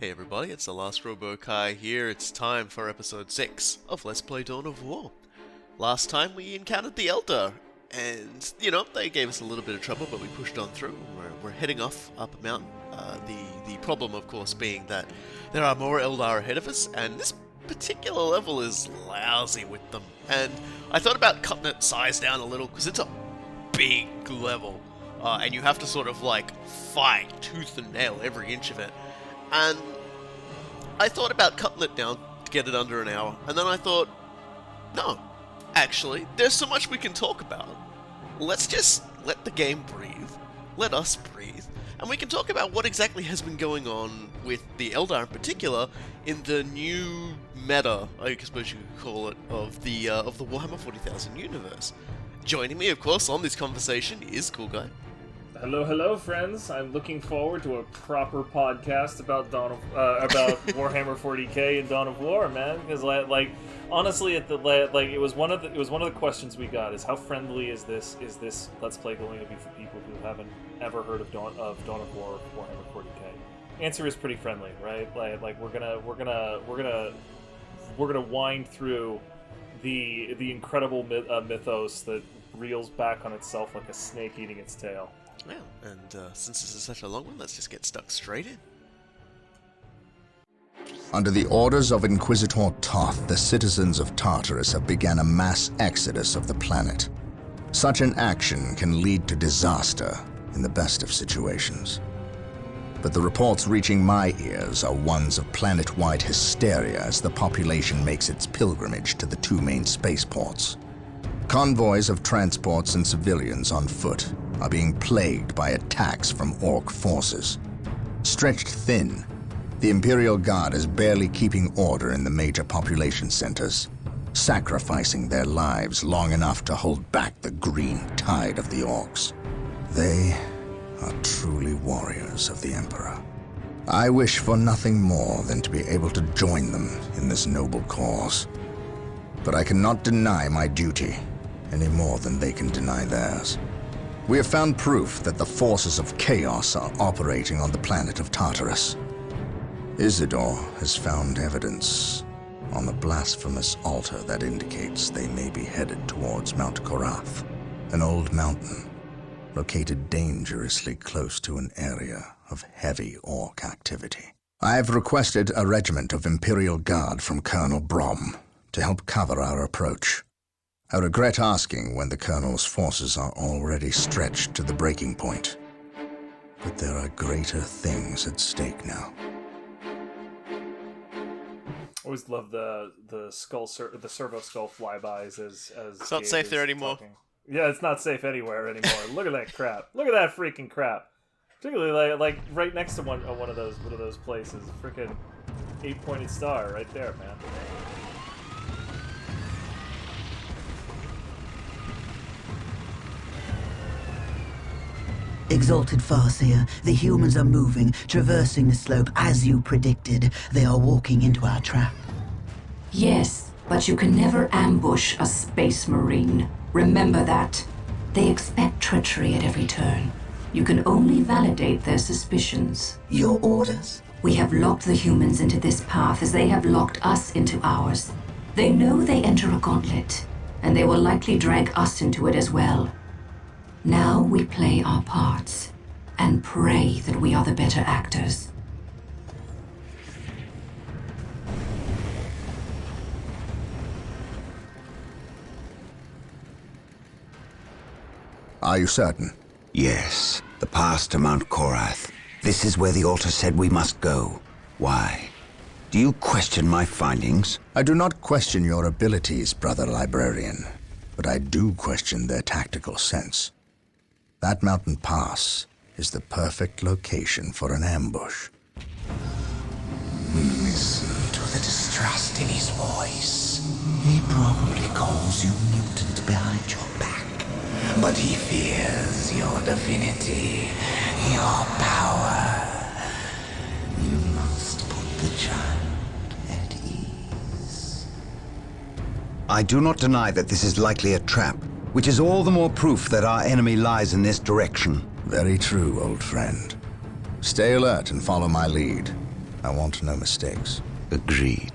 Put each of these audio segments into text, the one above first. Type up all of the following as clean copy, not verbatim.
Hey everybody, it's the Last Robo-Kai here. It's time for episode 6 of Let's Play Dawn of War. Last time we encountered the Eldar, and, they gave us a little bit of trouble, but we pushed on through. We're heading off up a mountain. The problem, of course, being that there are more Eldar ahead of us, and this particular level is lousy with them. And I thought about cutting its size down a little, because it's a big level, and you have to sort of, fight tooth and nail every inch of it. And I thought about cutting it down to get it under an hour, and then I thought, no, actually, there's so much we can talk about. Let's just let the game breathe, let us breathe, and we can talk about what exactly has been going on with the Eldar in particular in the new meta, I suppose you could call it, of the Warhammer 40,000 universe. Joining me, of course, on this conversation is Cool Guy. Hello, friends. I'm looking forward to a proper podcast about about Warhammer 40k and Dawn of War, man. Because honestly, it was one of the questions we got: is how friendly is this Let's Play going to be for people who haven't ever heard of Dawn of War, Warhammer 40k? Answer is pretty friendly, right? We're gonna wind through the incredible mythos that reels back on itself like a snake eating its tail. Well, and since this is such a long one, let's just get stuck straight in. Under the orders of Inquisitor Toth, the citizens of Tartarus have begun a mass exodus of the planet. Such an action can lead to disaster in the best of situations. But the reports reaching my ears are ones of planet-wide hysteria as the population makes its pilgrimage to the two main spaceports. Convoys of transports and civilians on foot are being plagued by attacks from Orc forces. Stretched thin, the Imperial Guard is barely keeping order in the major population centers, sacrificing their lives long enough to hold back the green tide of the Orcs. They are truly warriors of the Emperor. I wish for nothing more than to be able to join them in this noble cause. But I cannot deny my duty any more than they can deny theirs. We have found proof that the forces of chaos are operating on the planet of Tartarus. Isidore has found evidence on the blasphemous altar that indicates they may be headed towards Mount Korath, an old mountain located dangerously close to an area of heavy Orc activity. I have requested a regiment of Imperial Guard from Colonel Brom to help cover our approach. I regret asking when the Colonel's forces are already stretched to the breaking point. But there are greater things at stake now. Always love the servo skull flybys as it's not safe there anymore. Talking. Yeah, it's not safe anywhere anymore. Look at that crap. Look at that freaking crap. Particularly like right next to one of those places. Freaking 8-pointed star right there, man. Exalted Farseer, the humans are moving, traversing the slope as you predicted. They are walking into our trap. Yes, but you can never ambush a space marine. Remember that. They expect treachery at every turn. You can only validate their suspicions. Your orders? We have locked the humans into this path as they have locked us into ours. They know they enter a gauntlet, and they will likely drag us into it as well. Now we play our parts, and pray that we are the better actors. Are you certain? Yes, the path to Mount Korath. This is where the altar said we must go. Why? Do you question my findings? I do not question your abilities, brother librarian, but I do question their tactical sense. That mountain pass is the perfect location for an ambush. Listen to the distrust in his voice. He probably calls you mutant behind your back, but he fears your divinity, your power. You must put the child at ease. I do not deny that this is likely a trap, which is all the more proof that our enemy lies in this direction. Very true, old friend. Stay alert and follow my lead. I want no mistakes. Agreed.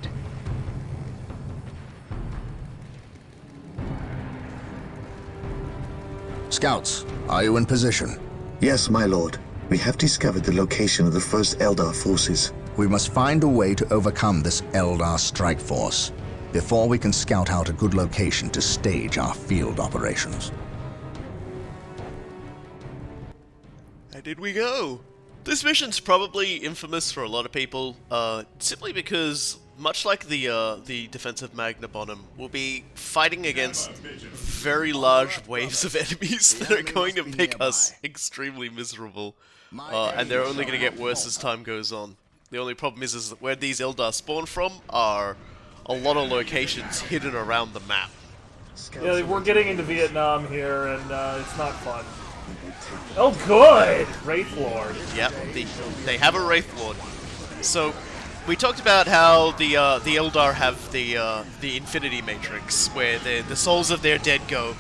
Scouts, are you in position? Yes, my lord. We have discovered the location of the first Eldar forces. We must find a way to overcome this Eldar strike force before we can scout out a good location to stage our field operations. And did we go? This mission's probably infamous for a lot of people, simply because, much like the defensive Magna Bonum, we'll be fighting against very large waves of enemies that are going to make us extremely miserable, and they're only going to get worse as time goes on. The only problem is that where these Eldar spawn from are a lot of locations hidden around the map. Yeah, we're getting into Vietnam here, and it's not fun. Oh, good! Wraith Lord. Yep, they have a Wraith Lord. So, we talked about how the Eldar have the Infinity Matrix, where the souls of their dead go.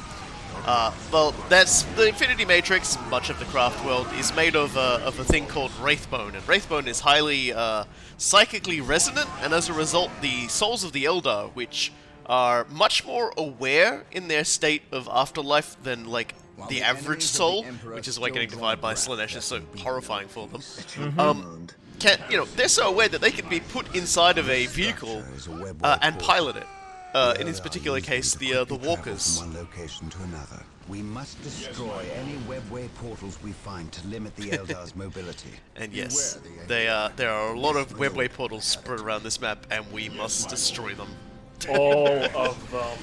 Well, that's the Infinity Matrix. Much of the craft world is made of a thing called Wraithbone, and Wraithbone is highly psychically resonant, and as a result, the souls of the Eldar, which are much more aware in their state of afterlife than like the average soul, which is why getting divided by Slanesh is so horrifying for them. They're so aware that they can be put inside of a vehicle and pilot it. In his particular case, the walkers. From one location to another. We must destroy any webway portals we find to limit the Eldar's mobility. And yes, there are a lot of webway portals spread around this map, and we must destroy them. All of them.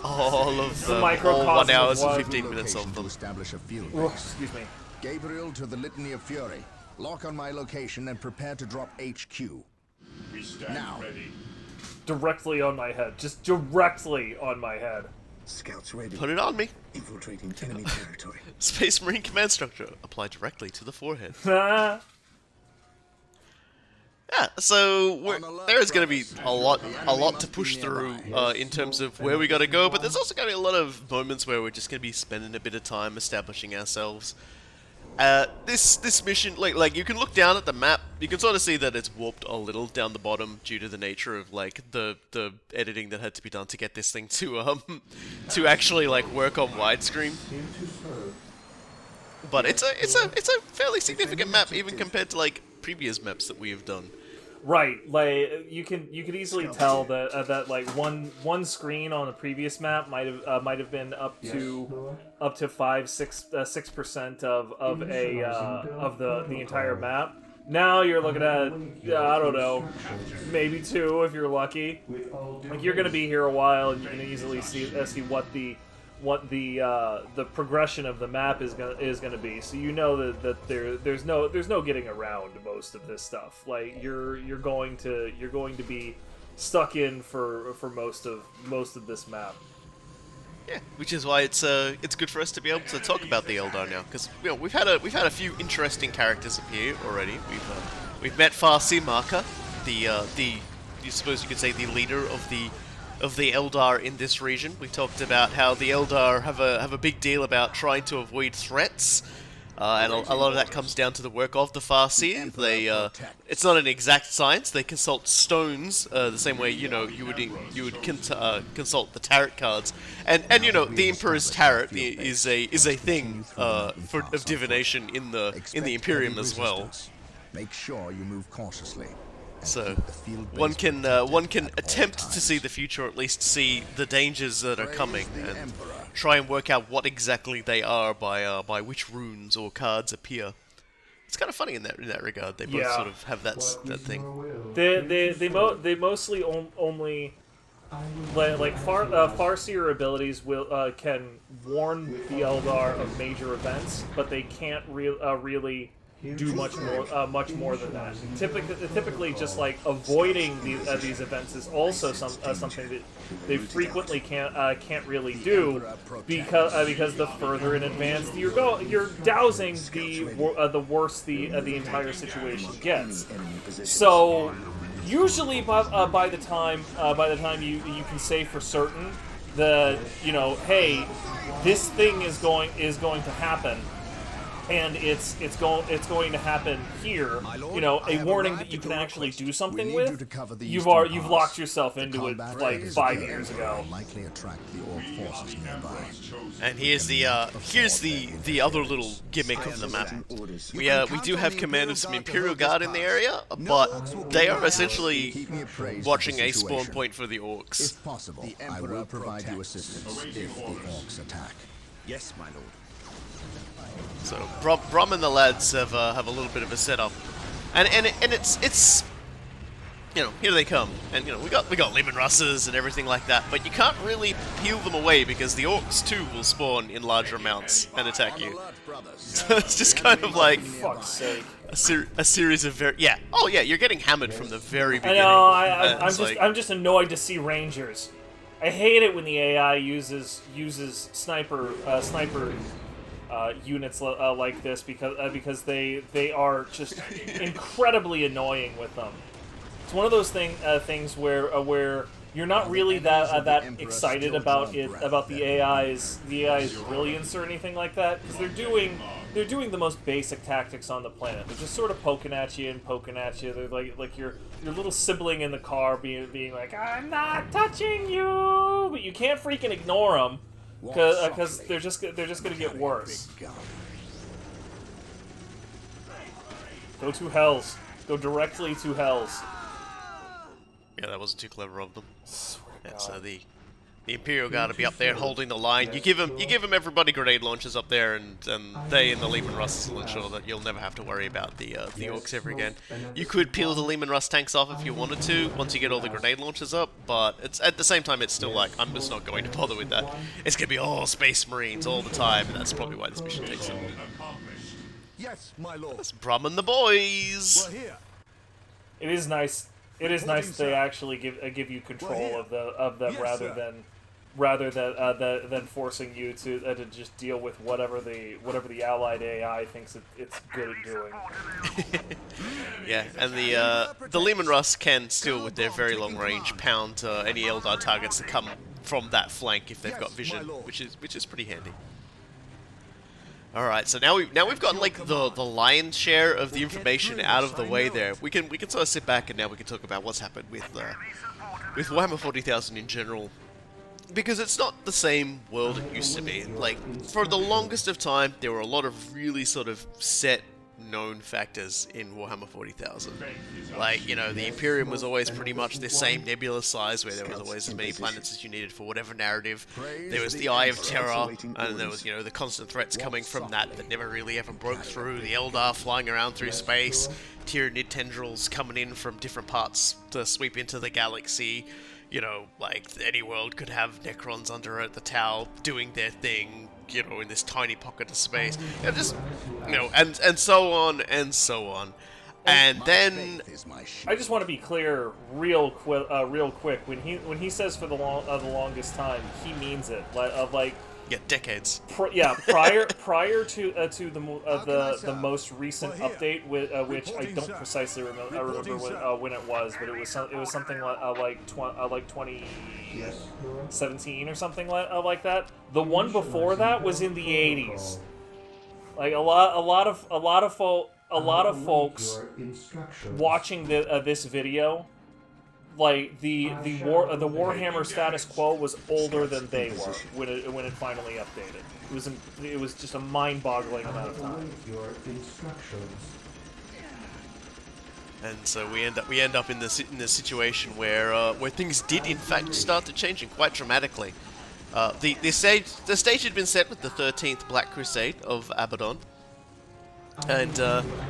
All of them. Microcosm All 1 hour of and what? 15 minutes of them. To establish a field Oh, base. excuse me. Gabriel to the Litany of Fury. Lock on my location and prepare to drop HQ. Now. Directly on my head. Just directly on my head. Scouts ready. Put it on me. Infiltrating enemy territory. Space Marine command structure. Apply directly to the forehead. Yeah, so there's going to be a lot to push through in terms of where we got to go, but there's also going to be a lot of moments where we're just going to be spending a bit of time establishing ourselves. This mission, like you can look down at the map, you can sort of see that it's warped a little down the bottom due to the nature of like the editing that had to be done to get this thing to to actually like work on widescreen. But it's a fairly significant map even compared to like previous maps that we have done. Right, like you can easily tell that that like one screen on the previous map might have been up to 6% of the entire map. Now you're looking at I don't know, maybe 2 if you're lucky. Like you're gonna be here a while, and you can easily see what the progression of the map is gonna be. So you know that there's no getting around most of this stuff. Like you're going to be stuck in for most of this map. Yeah, which is why it's good for us to be able to talk about the Eldar now, because we've had a few interesting characters appear already. We've met Farsi Marka, you suppose you could say the leader of the Eldar in this region. We talked about how the Eldar have a big deal about trying to avoid threats, and a lot of that comes down to the work of the Farsi. It's not an exact science. They consult stones the same way you would consult the tarot cards, and the Emperor's tarot is a thing of divination in the Imperium as well. Make sure you move cautiously. So one can attempt to see the future, or at least see the dangers that are coming, and try and work out what exactly they are by which runes or cards appear. It's kind of funny in that regard. They both sort of have that thing. They mostly only like Farseer abilities can warn the Eldar of major events, but they can't really do much more than that. Typically, just like avoiding these events is also something that they frequently can't really do, because the further in advance you're dousing, the worse the entire situation gets. So usually by the time you can say for certain that hey, this thing is going to happen, and it's going to happen here. You know, a warning that you can actually do something with. You've locked yourself into it like 5 years ago. Likely attract the orc forces nearby. And here's the other little gimmick of the map. We do have command of some Imperial Guard in the area, but they are essentially watching a spawn point for the orcs. If possible, I will provide you assistance if the orcs attack. Yes, my lord. So Brom and the lads have a little bit of a setup, and it's you know, here they come, and you know we got Leman Russes and everything like that, but you can't really peel them away because the orcs too will spawn in larger amounts and attack you. So it's just kind of like Fuck's sake. a series of you're getting hammered from the very I beginning. know. I'm just annoyed to see Rangers. I hate it when the AI uses sniper units like this because they are just incredibly annoying with them. It's one of those things where you're not really that excited about the AI's brilliance or anything like that, because they're doing the most basic tactics on the planet. They're just sort of poking at you. They're like your little sibling in the car being like, "I'm not touching you," but you can't freaking ignore them because they're just gonna get worse. Go to hells. Go directly to hells. Yeah, that wasn't too clever of them. And so the Imperial Guard will be up there holding the line. You give them everybody grenade launchers up there, and they and the Leman Russes will ensure that you'll never have to worry about the orcs ever again. You could peel the Leman Russ tanks off if you wanted to once you get all the grenade launchers up, but it's at the same time it's still like, I'm just not going to bother with that. It's gonna be all Space Marines all the time, and that's probably why this mission takes so long. Yes, my lord. That's Brum and the boys. It is nice. It is nice that they actually give you control of them rather than forcing you to just deal with whatever the allied AI thinks it's good at doing. Yeah, and the Leman Russ can still, with their very long range, pound any Eldar targets that come from that flank if they've got vision, which is pretty handy. All right, so now we've gotten like the lion's share of the information out of the way there. We can sort of sit back and now we can talk about what's happened with Warhammer 40,000 in general, because it's not the same world it used to be. Like, for the longest of time, there were a lot of really sort of set known factors in Warhammer 40,000. Like, you know, the Imperium was always pretty much the same nebula size, where there was always as many planets as you needed for whatever narrative. There was the Eye of Terror, and there was, you know, the constant threats coming from that never really ever broke through. The Eldar flying around through space, Tyranid tendrils coming in from different parts to sweep into the galaxy. You know, like, any world could have Necrons under it, the Tau doing their thing, you know, in this tiny pocket of space. You know, just, you know, and so on and so on. And then I just want to be clear, real quick. When he says for the longest time, he means it. Like yeah, decades. Prior to the most recent update, which I don't precisely remember when it was, but it was something like 2017 or something like that. The one before that was in the 80s. Like a lot of folks watching this video, like the Warhammer status quo was older than they were when it finally updated. It was just a mind-boggling amount of time. And so we end up in this situation where things did in fact start to changing quite dramatically. The stage had been set with the 13th Black Crusade of Abaddon. And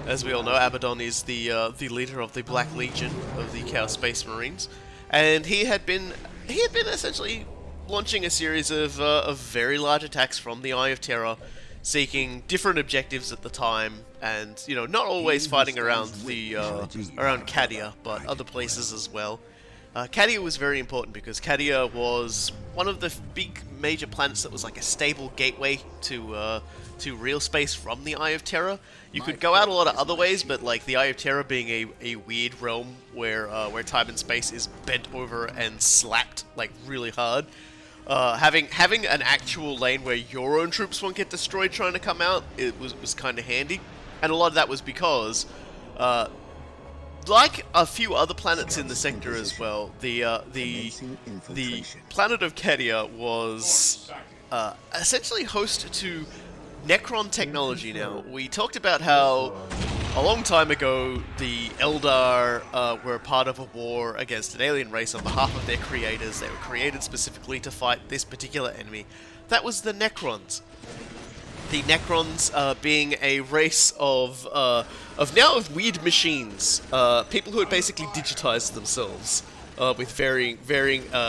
as we all know, Abaddon is the leader of the Black Legion of the Chaos Space Marines, and he had been essentially launching a series of very large attacks from the Eye of Terror, seeking different objectives at the time, and you know, not always fighting around around Cadia, but other places as well. Cadia was very important because Cadia was one of the big major planets that was like a stable gateway to real space from the Eye of Terror. You could go out a lot of other ways, but like the Eye of Terror being a weird realm where time and space is bent over and slapped like really hard, having an actual lane where your own troops won't get destroyed trying to come out, it was kind of handy. And a lot of that was because, like a few other planets in the sector as well, the planet of Kedia was essentially host to Necron technology. Now, we talked about how a long time ago the Eldar were part of a war against an alien race on behalf of their creators. They were created specifically to fight this particular enemy. That was the Necrons. The Necrons being a race of weird machines, people who had basically digitized themselves with varying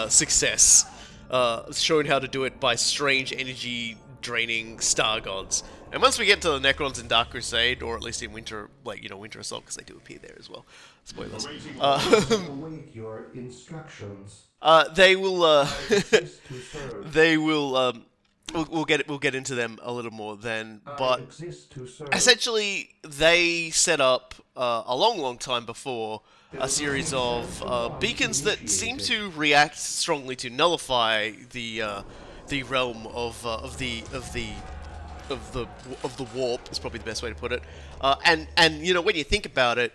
success, showing how to do it by strange energy-draining star gods. And once we get to the Necrons in Dark Crusade, or at least in Winter Assault, because they do appear there as well. Spoilers. Await your instructions. They will. They will. We'll get into them a little more then, but essentially they set up a long time before a series of beacons that seem to react strongly to nullify the realm of the warp is probably the best way to put it. And you know, when you think about it,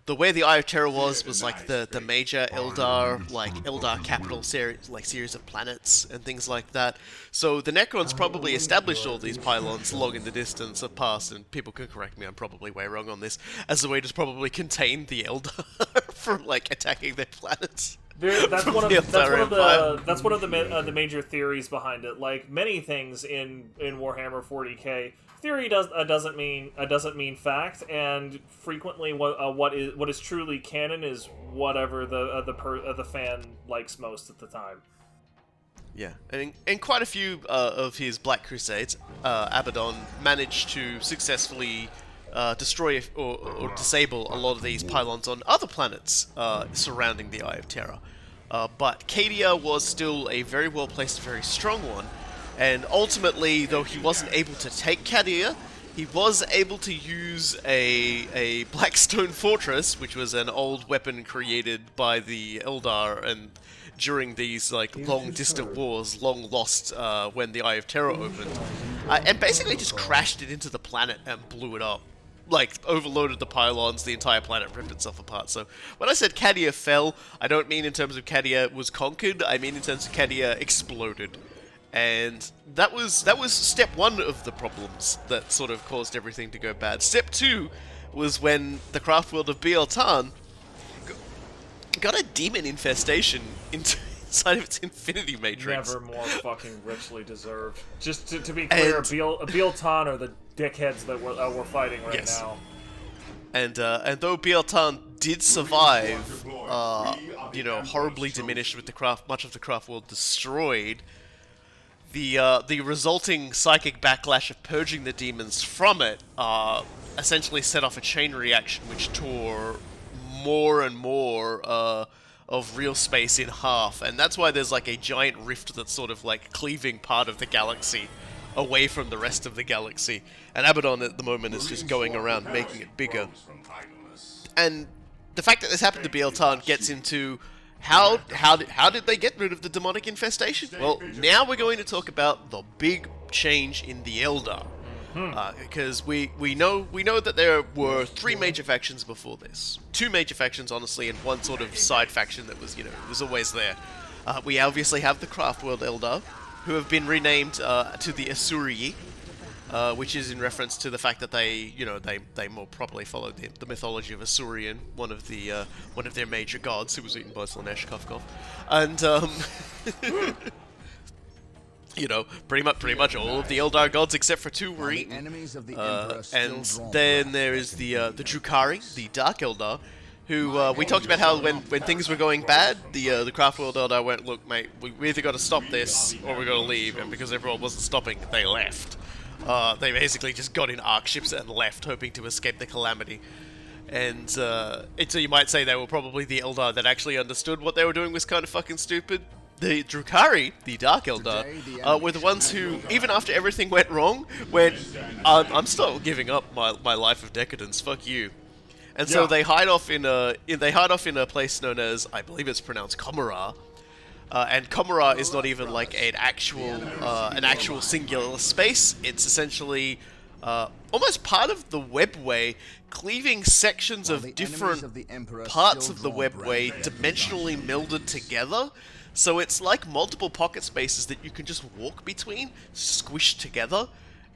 the way the Eye of Terror was like the major Eldar capital series of planets and things like that. So the Necrons probably established all these pylons long in the distance of past, and people can correct me, I'm probably way wrong on this, as a way to probably contain the Eldar from like attacking their planets. That's one of the major theories behind it. Like many things in Warhammer 40k, theory doesn't mean fact, and frequently what is truly canon is whatever the fan likes most at the time. Yeah, and in quite a few of his Black Crusades, Abaddon managed to successfully destroy or disable a lot of these pylons on other planets surrounding the Eye of Terror. But Kedia was still a very well-placed, very strong one, and ultimately, though he wasn't able to take Kedia, he was able to use a Blackstone Fortress, which was an old weapon created by the Eldar and during these like long-distant wars, long lost when the Eye of Terror opened, and basically just crashed it into the planet and blew it up. Like, overloaded the pylons, the entire planet ripped itself apart. So, when I said Kedia fell, I don't mean in terms of Kedia was conquered, I mean in terms of Kedia exploded. And that was step one of the problems that sort of caused everything to go bad. Step two was when the craft world of Biel-Tan got a demon infestation inside of its infinity matrix. Never more fucking richly deserved. Just to be clear, Biel-Tan are the dickheads that we're fighting right now. And though Biel-Tan did survive, horribly diminished with much of the craft world destroyed, the resulting psychic backlash of purging the demons from it essentially set off a chain reaction which tore more and more of real space in half, and that's why there's like a giant rift that's sort of like cleaving part of the galaxy away from the rest of the galaxy, and Abaddon at the moment is just going around making it bigger. And the fact that this happened to Biel-Tan gets into how did they get rid of the demonic infestation? Well, now we're going to talk about the big change in the Eldar. Because we know that there were three major factions before this. Two major factions, honestly, and one sort of side faction that was, was always there. We obviously have the Craft World Eldar, who have been renamed to the Asurii, which is in reference to the fact that they more properly followed the mythology of Asurian, one of their major gods who was eaten by Slanesh Kafkov, and pretty much all of the Eldar gods except for two were eaten. And then there is the Drukhari, the Dark Eldar, who we talked about how when things were going bad, the Craft World Eldar went, look, mate, we either got to stop this or we're going to leave. And because everyone wasn't stopping, they left. They basically just got in Ark ships and left, hoping to escape the calamity. And so you might say they were probably the Eldar that actually understood what they were doing was kind of fucking stupid. The Drukhari, the Dark Eldar, were the ones who, even after everything went wrong, went, I'm still giving up my life of decadence. Fuck you. And so they hide off in a place known as, I believe it's pronounced Komara, And Comora is not even like an actual singular space. It's essentially almost part of the webway, cleaving sections of different parts of the webway dimensionally melded together. So it's like multiple pocket spaces that you can just walk between, squished together.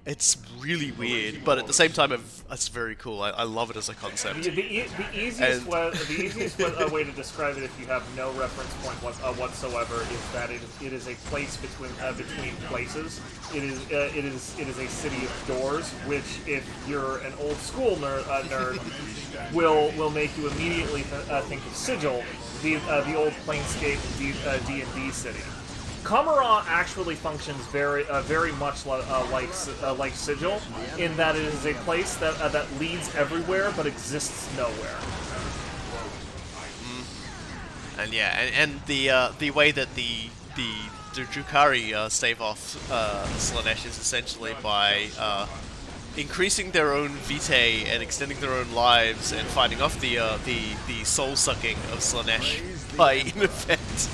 It's really weird, but at the same time, it's very cool. I love it as a concept. The easiest way to describe it, if you have no reference point whatsoever, is that it is a place between places. It is a city of doors, which, if you're an old school nerd, will make you immediately think of Sigil, the old Planescape D&D city. Comora actually functions very much like Sigil, in that it is a place that leads everywhere but exists nowhere. And yeah, and the way that the Drukhari stave off Slaanesh is essentially by increasing their own vitae and extending their own lives and fighting off the soul sucking of Slaanesh by, in effect,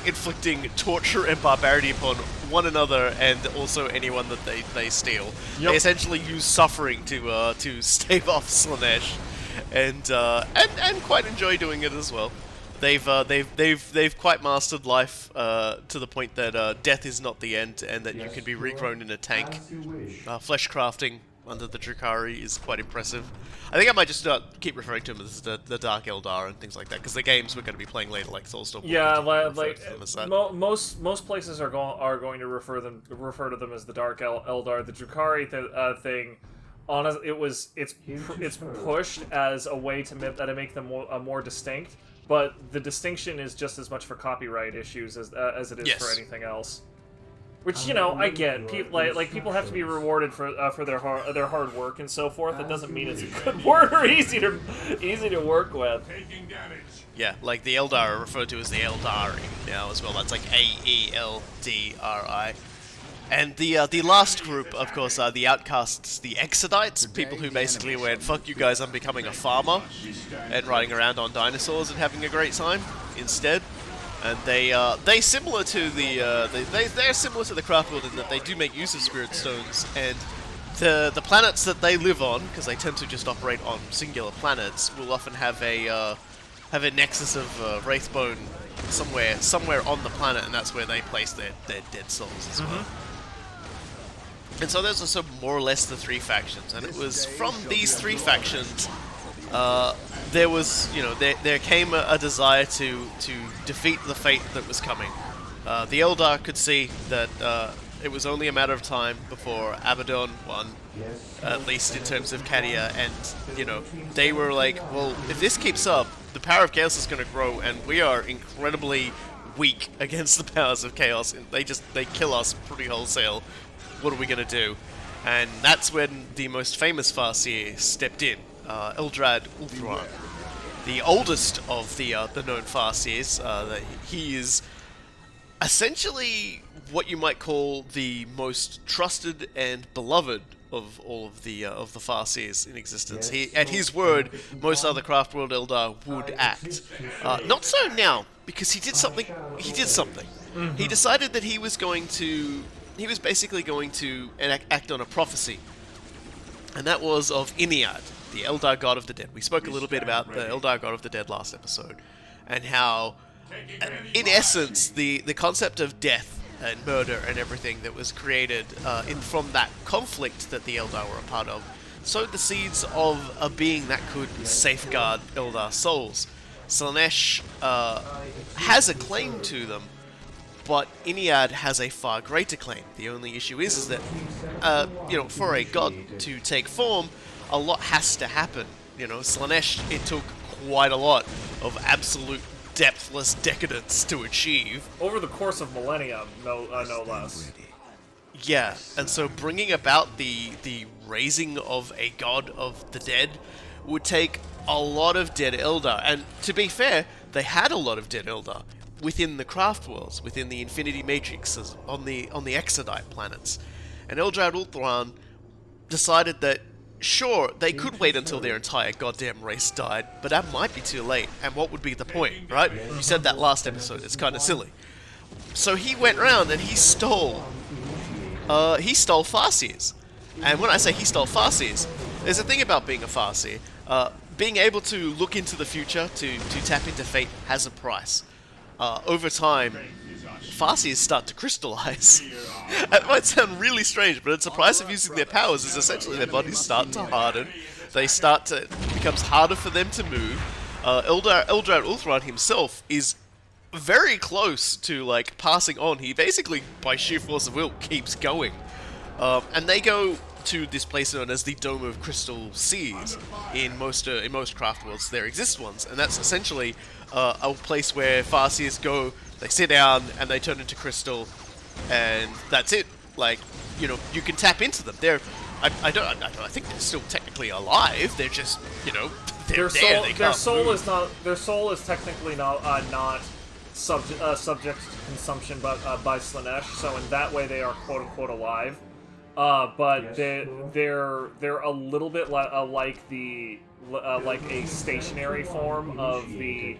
inflicting torture and barbarity upon one another and also anyone that they steal. Yep. They essentially use suffering to stave off Slaanesh, and quite enjoy doing it as well. They've quite mastered life to the point that death is not the end, and that you can be regrown in a tank. Flesh crafting under the Drukhari is quite impressive. I think I might just keep referring to them as the Dark Eldar and things like that, because the games we're going to be playing later, like Soulstorm. Yeah, most places are going to refer to them as the Dark Eldar. The Drukhari thing. Honestly, it's pushed as a way to make them more distinct. But the distinction is just as much for copyright issues as it is for anything else. Which, I get. People have to be rewarded for their hard work and so forth. That doesn't mean it's a good word or easy to work with. Yeah, like the Eldar are referred to as the Eldari now as well. That's like A-E-L-D-R-I. And the last group, of course, are the Outcasts, the Exodites, people who basically went, fuck you guys, I'm becoming a farmer, and riding around on dinosaurs and having a great time instead. And they're similar to they're similar to the craft world in that they do make use of spirit stones, and the planets that they live on, because they tend to just operate on singular planets, will often have a nexus of Wraithbone somewhere on the planet, and that's where they place their dead souls as well. And so those are so more or less the three factions, and it was from these three factions there was, there came a desire to defeat the fate that was coming. The Eldar could see that it was only a matter of time before Abaddon won, at least in terms of Cadia, and they were like, well, if this keeps up, the power of chaos is going to grow, and we are incredibly weak against the powers of chaos, and they kill us pretty wholesale. What are we going to do? And that's when the most famous Farseer stepped in, Eldrad Ulthran, the oldest of the known Farseers. He is essentially what you might call the most trusted and beloved of all of the Farseers in existence. At his word, most other craft world Eldar would act. Not so now, because he did something. Mm-hmm. He decided that he was basically going to act on a prophecy, and that was of Ynnead, the Eldar God of the Dead. We spoke a little bit about the Eldar God of the Dead last episode, and how, in essence, the concept of death and murder and everything that was created from that conflict that the Eldar were a part of sowed the seeds of a being that could safeguard Eldar souls. Slaanesh has a claim to them, but Ynnead has a far greater claim. The only issue is that, for a god to take form, a lot has to happen. Slaanesh, it took quite a lot of absolute depthless decadence to achieve. Over the course of millennia, no less. Yeah, and so bringing about the raising of a god of the dead would take a lot of dead Eldar. And to be fair, they had a lot of dead Eldar within the craft worlds, within the Infinity Matrixes, on the Exodite planets. And Eldrad Ulthran decided that, sure, they could wait until their entire goddamn race died, but that might be too late, and what would be the point, right? You said that last episode, it's kind of silly. So he went round and he stole Farseers. And when I say he stole Farseers, there's a thing about being a Farseer. Being able to look into the future, to tap into fate, has a price. Over time, Farseers start to crystallize. That might sound really strange, but it's the price of using their powers is essentially their bodies start to harden. It becomes harder for them to move. Eldar Ulthron himself is very close to, like, passing on. He basically, by sheer force of will, keeps going. And they go to this place known as the Dome of Crystal Seas. In most craft worlds, there exist ones, and that's essentially a place where Farseers go, they sit down, and they turn into crystal, and that's it. Like, you know, you can tap into them. I think they're still technically alive. They're just, you know, their soul is technically not subject to consumption by Slaanesh, so in that way they are quote unquote alive. But they're a little bit like a stationary form of the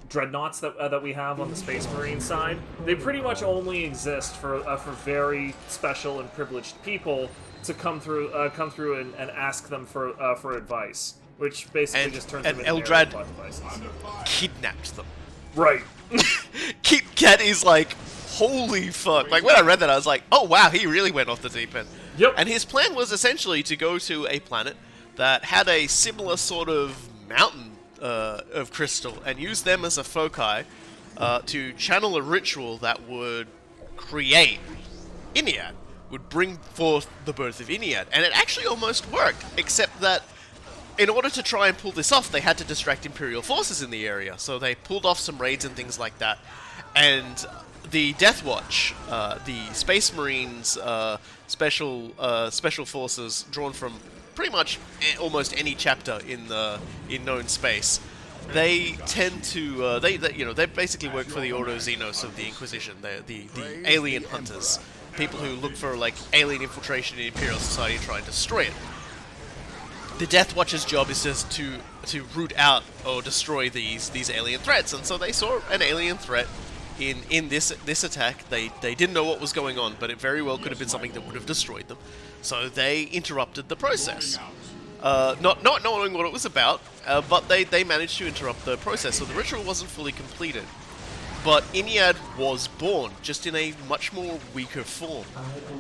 dreadnoughts that we have on the Space Marine side. They pretty much only exist for very special and privileged people to come through and ask them for advice, which basically just turns them into Eldrad devices. Kidnapped them. Right. Kit Kat is like, holy fuck. Like, when I read that, I was like, oh wow, he really went off the deep end. Yep. And his plan was essentially to go to a planet that had a similar sort of mountain of crystal and use them as a foci to channel a ritual that would create Ynnead, would bring forth the birth of Ynnead. And it actually almost worked, except that in order to try and pull this off, they had to distract Imperial forces in the area. So they pulled off some raids and things like that. And the Death Watch, the Space Marines, special forces drawn from pretty much almost any chapter in known space, they tend to they basically work for the Ordo Xenos of the Inquisition. They're the alien hunters, people who look for like alien infiltration in Imperial society and try and destroy it. The Death Watch's job is just to root out or destroy these alien threats, and so they saw an alien threat in this attack. They didn't know what was going on, but it very well could have been something that would have destroyed them. So they interrupted the process, not knowing what it was about, but they managed to interrupt the process. So the ritual wasn't fully completed, but Ynnead was born, just in a much more weaker form,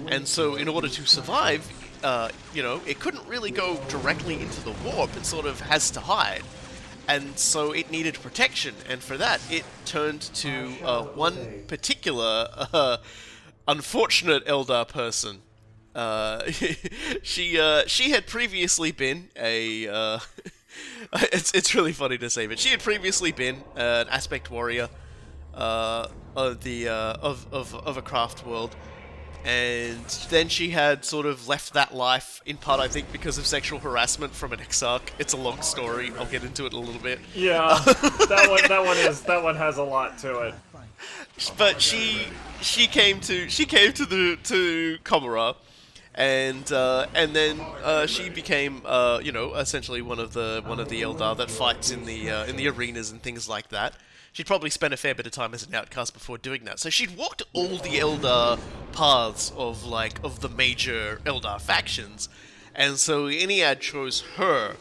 and so in order to survive, it couldn't really go directly into the warp. It sort of has to hide. And so it needed protection, and for that, it turned to one particular unfortunate Eldar person. She had previously been a... it's really funny to say, but she had previously been an aspect warrior of a craft world. And then she had sort of left that life, in part, I think, because of sexual harassment from an exarch. It's a long story. I'll get into it in a little bit. Yeah, that one has a lot to it. But she came to Komara, and then she became essentially one of the Eldar that fights in the arenas and things like that. She'd probably spent a fair bit of time as an outcast before doing that. So she'd walked all the Eldar paths of the major Eldar factions. And so Ynnead chose her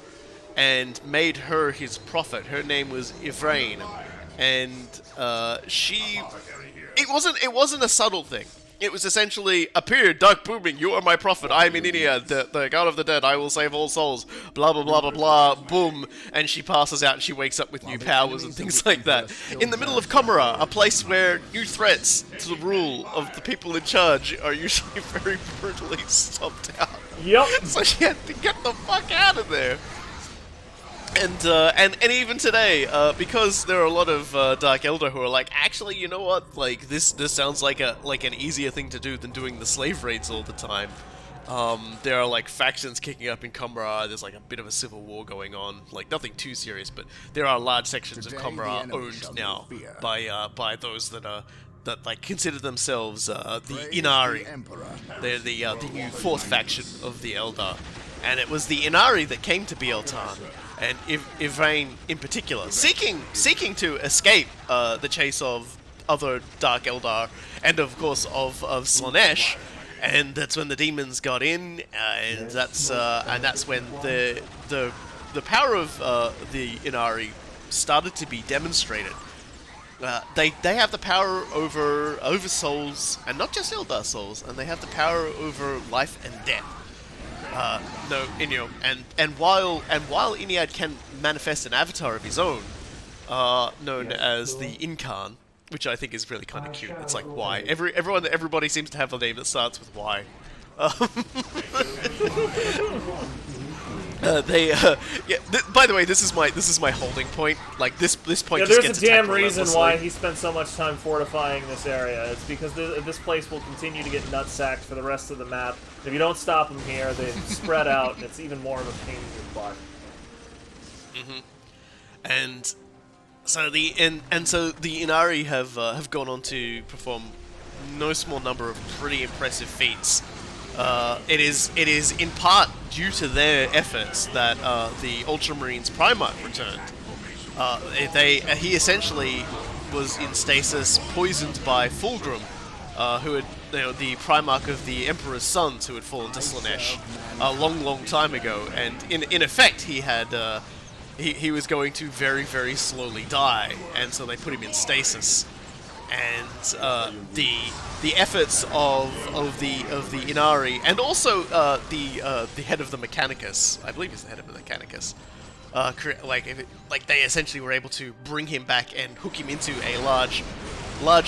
and made her his prophet. Her name was Ivrain. And it wasn't a subtle thing. It was essentially, appear, dark booming, you are my prophet, I am Ynnead, the god of the dead, I will save all souls, blah blah blah blah blah, boom, and she passes out and she wakes up with new powers and things like that. In the middle of Komara, a place where new threats to the rule of the people in charge are usually very brutally stomped out. Yep. So she had to get the fuck out of there. And even today, because there are a lot of Dark Eldar who are like, actually, you know what? Like this sounds like an easier thing to do than doing the slave raids all the time. There are like factions kicking up in Komara. There's like a bit of a civil war going on. Like nothing too serious, but there are large sections of Komara owned now by those that consider themselves the Inari. They're the new fourth faction of the Eldar. and it was the Inari that came to Bieltan, and Yvain in particular, seeking to escape the chase of other Dark Eldar, and of course of Slaanesh, and that's when the demons got in, and that's when the power of the Inari started to be demonstrated. They have the power over souls, and not just Eldar souls, and they have the power over life and death. And while Ynnead can manifest an avatar of his own, known as the Incarn, which I think is really kind of cute. It's like Y. Everybody seems to have a name that starts with Y. By the way, this is my holding point. Like this point. Yeah, just there's gets a damn attacked reason relentlessly. why he spent so much time fortifying this area. It's because this place will continue to get nutsacked for the rest of the map. If you don't stop them here, they spread out, and it's even more of a pain in your butt. And so the Inari have gone on to perform no small number of pretty impressive feats. It is in part due to their efforts that the Ultramarines Primarch returned. He essentially was in stasis, poisoned by Fulgrim, who had, the Primarch of the Emperor's sons, who had fallen to Slaanesh a long time ago, and in effect he had he was going to very, very slowly die, and so they put him in stasis. And the efforts of the Inari, and also the head of the Mechanicus, I believe he's the head of the Mechanicus, they essentially were able to bring him back and hook him into a large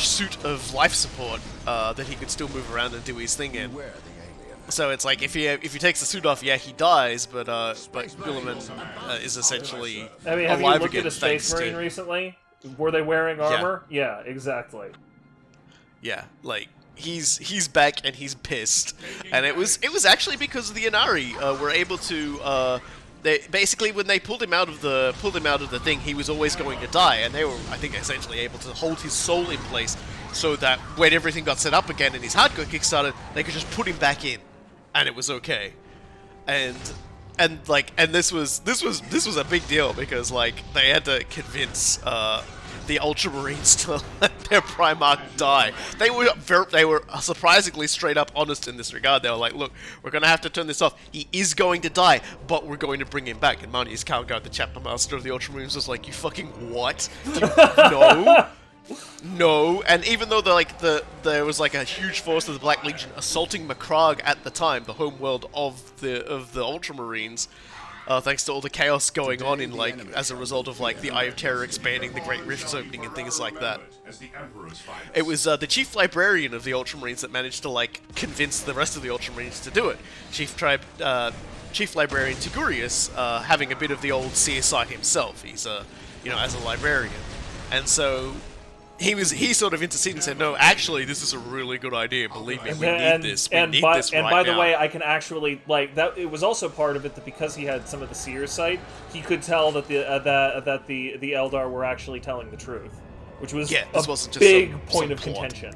suit of life support that he could still move around and do his thing in. So it's like if he takes the suit off, yeah, he dies, but Guilliman is essentially I mean, have you alive looked again. at a Space Marine recently? Were they wearing armor? Yeah, exactly. Yeah, like he's back and he's pissed, and it was actually because the Inari were able to. They basically, when they pulled him out of the thing, he was always going to die, and they were, I think, essentially able to hold his soul in place, so that when everything got set up again and his hardcore kickstarted, they could just put him back in, and it was okay. And this was a big deal because like they had to convince the Ultramarines to let their Primarch die. They were surprisingly straight up honest in this regard. They were like, look, we're going to have to turn this off. He is going to die, but we're going to bring him back. And Manius Calgard, the chapter master of the Ultramarines, was like, you fucking what? No. And even though there was like a huge force of the Black Legion assaulting Macragge at the time, the home world of the Ultramarines, thanks to all the chaos going on in as a result of the Eye of Terror expanding, the Great Rifts opening, and things like that. It was the Chief Librarian of the Ultramarines that managed to convince the rest of the Ultramarines to do it. Chief Librarian Tigurius, having a bit of the old CSI himself. He's as a librarian, and so he sort of interceded and said, no, actually, this is a really good idea. Believe me, we need this. We need this right now. And by the way, I can actually that. It was also part of it that because he had some of the seer sight, he could tell that the Eldar were actually telling the truth, which was a big point of contention.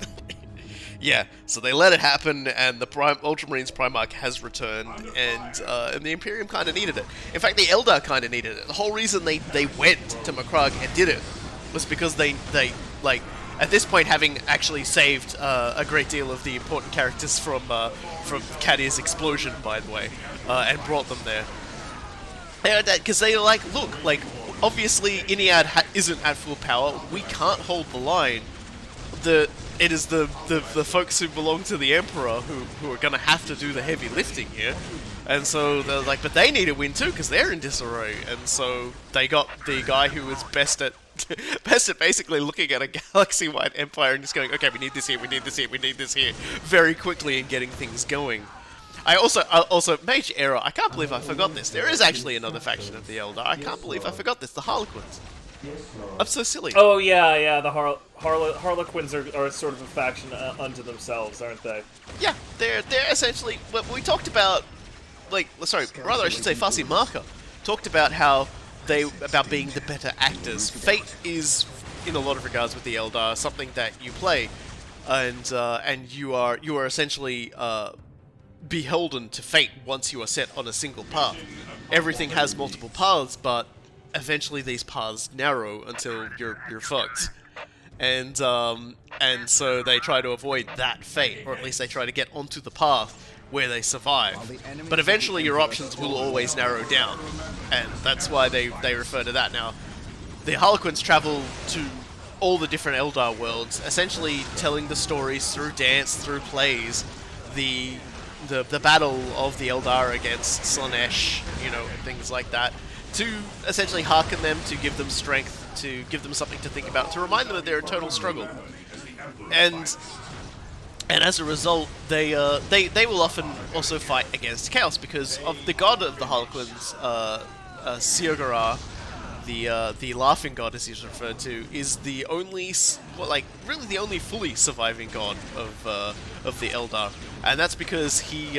Yeah, so they let it happen, and the Ultramarines Primarch has returned, and the Imperium kind of needed it. In fact, the Eldar kind of needed it. The whole reason they went to Macragge and did it was because they at this point, having actually saved a great deal of the important characters from Kadia's explosion, by the way, and brought them there. Because they were like, look, obviously Ynnead isn't at full power. We can't hold the line. It is the folks who belong to the Emperor who are going to have to do the heavy lifting here. And so they're like, but they need a win too, because they're in disarray. And so they got the guy who was best at basically looking at a galaxy-wide empire and just going, okay, we need this here, we need this here, we need this here, very quickly and getting things going. I also major error. I can't believe I forgot this. There is actually another faction of the Eldar. I can't believe I forgot this. The Harlequins. I'm so silly. Oh yeah. The Harlequins are sort of a faction unto themselves, aren't they? Yeah, they're essentially. We talked about, I should say, Fussy Marker talked about how about being the better actors. Fate is, in a lot of regards, with the Eldar, something that you play, and you are essentially beholden to fate once you are set on a single path. Everything has multiple paths, but eventually these paths narrow until you're fucked. And so they try to avoid that fate, or at least they try to get onto the path where they survive. But eventually your options will always narrow down, and that's why they refer to that. Now, the Harlequins travel to all the different Eldar worlds, essentially telling the stories through dance, through plays, the battle of the Eldar against Slaanesh, and things like that, to essentially hearken them, to give them strength, to give them something to think about, to remind them of their eternal struggle. And as a result, they will often also fight against chaos, because of the god of the Harlequins, Siogara, the laughing god, as he's referred to, is the only, really the only fully surviving god of the Eldar, and that's because he's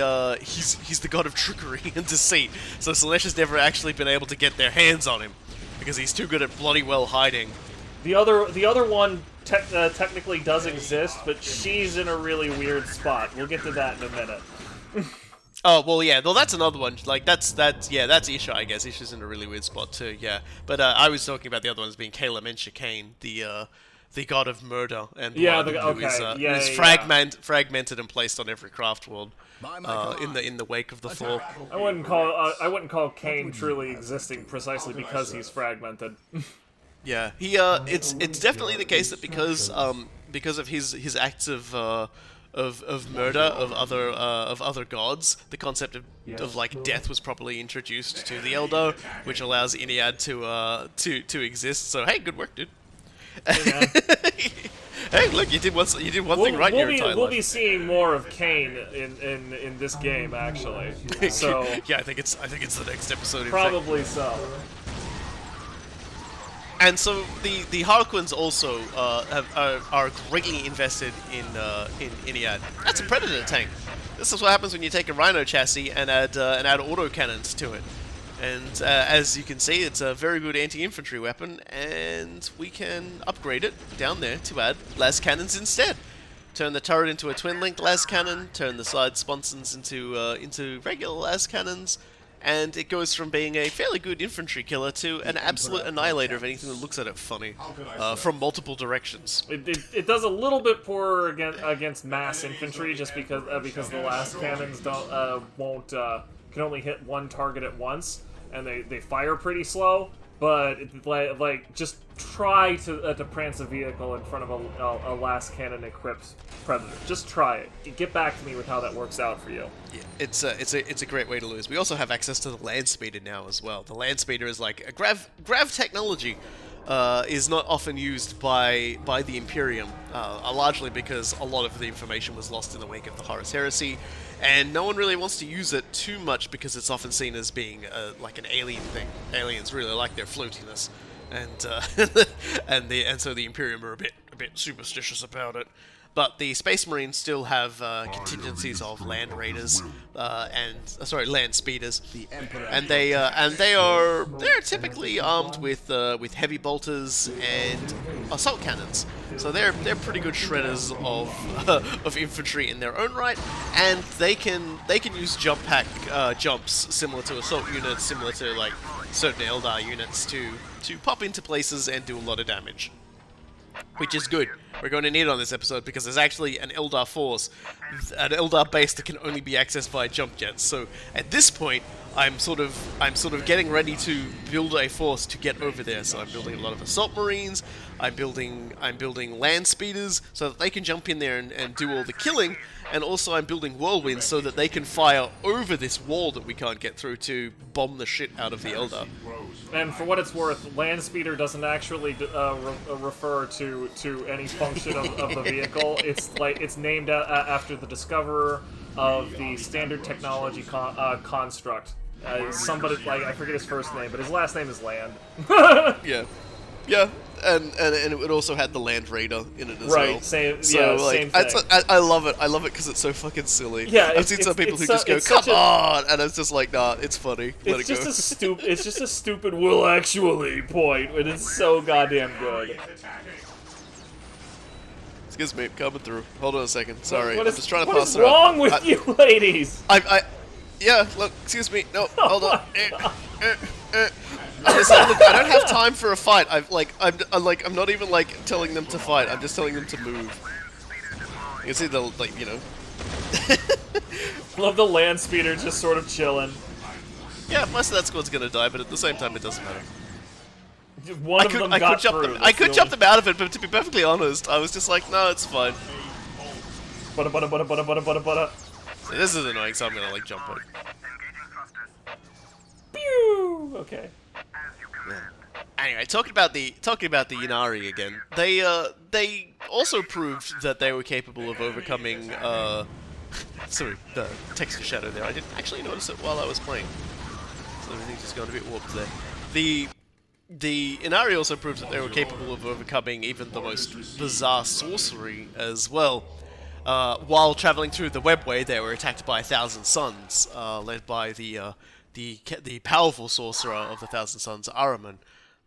the god of trickery and deceit. So Slaanesh has never actually been able to get their hands on him because he's too good at bloody well hiding. The other one technically does exist, but she's in a really weird spot. We'll get to that in a minute. Oh, well, yeah, well, that's another one. Like, that's Isha, I guess. Isha's in a really weird spot, too, yeah. But I was talking about the other ones being Kala Menshikane, the god of murder and blood, who is fragmented and placed on every craft world in the wake of the fall. I wouldn't call Kane truly existing precisely because he's fragmented. Yeah, it's definitely the case that because of his acts of murder of other gods, the concept of like death was properly introduced to the Eldar, which allows Ynnead to exist. So hey, good work, dude. Hey, look, you did one thing right in your entire life. We'll be seeing more of Kane in this game, actually. So yeah, I think it's the next episode. Probably so. And so the Harlequins also are greatly invested in Ynnead. That's a Predator tank. This is what happens when you take a Rhino chassis and add autocannons to it. And as you can see, it's a very good anti-infantry weapon, and we can upgrade it down there to add las cannons instead. Turn the turret into a twin-linked las cannon, turn the side sponsons into regular las cannons, and it goes from being a fairly good infantry killer to an absolute annihilator of anything that looks at it funny, from multiple directions. It does a little bit poorer against mass infantry, just because the las cannons can only hit one target at once, and they fire pretty slow. But just try to prance a vehicle in front of a las cannon equipped Predator. Just try it. Get back to me with how that works out for you. Yeah, it's a great way to lose. We also have access to the land speeder now as well. The land speeder is like a grav technology. Is not often used by the Imperium, largely because a lot of the information was lost in the wake of the Horus Heresy, and no one really wants to use it too much because it's often seen as being like an alien thing. Aliens really like their floatiness, and so the Imperium are a bit superstitious about it. But the Space Marines still have contingencies of land raiders land speeders, and they're typically armed with heavy bolters and assault cannons. So they're pretty good shredders of infantry in their own right, and they can use jump pack jumps similar to assault units, similar to like certain Eldar units to pop into places and do a lot of damage. Which is good. We're going to need it on this episode because there's actually an Eldar force, an Eldar base that can only be accessed via jump jets. So at this point, I'm sort of getting ready to build a force to get over there. So I'm building a lot of assault marines. I'm building land speeders so that they can jump in there and do all the killing. And also I'm building whirlwinds so that they can fire over this wall that we can't get through to bomb the shit out of the Eldar. And for what it's worth, land speeder doesn't actually refer to any function of the vehicle. It's named after the discoverer of the standard technology construct. Somebody, I forget his first name, but his last name is Land. Yeah, and it also had the Land Raider in it as well. Right, same thing. I love it because it's so fucking silly. Yeah, I've seen some people who just go, "Come on," and it's just like, nah, it's funny. It's just a stupid "will actually" point, and it's so goddamn good. Excuse me, coming through. Hold on a second. Sorry, What I'm is, just trying to what pass is it around. wrong with you ladies? Yeah, look, excuse me. No, Oh hold on. my Listen, look, I don't have time for a fight. I'm not even like telling them to fight. I'm just telling them to move. You can see the Love the land speeder just sort of chilling. Yeah, most of that squad's gonna die, but at the same time, it doesn't matter. One of them got through. I could jump them out of it, but to be perfectly honest, I was just like, no, it's fine. Butter. So this is annoying, so I'm gonna like jump it. Pew! Okay. Yeah. Anyway, talking about the Ynnari again. They also proved that they were capable of overcoming. Sorry, the texture shadow there. I didn't actually notice it while I was playing, so everything's just gone a bit warped there. The Ynnari also proved that they were capable of overcoming even the most bizarre sorcery as well. While traveling through the webway, they were attacked by 1,000 Suns, led by the powerful sorcerer of the 1,000 Suns, Ahriman.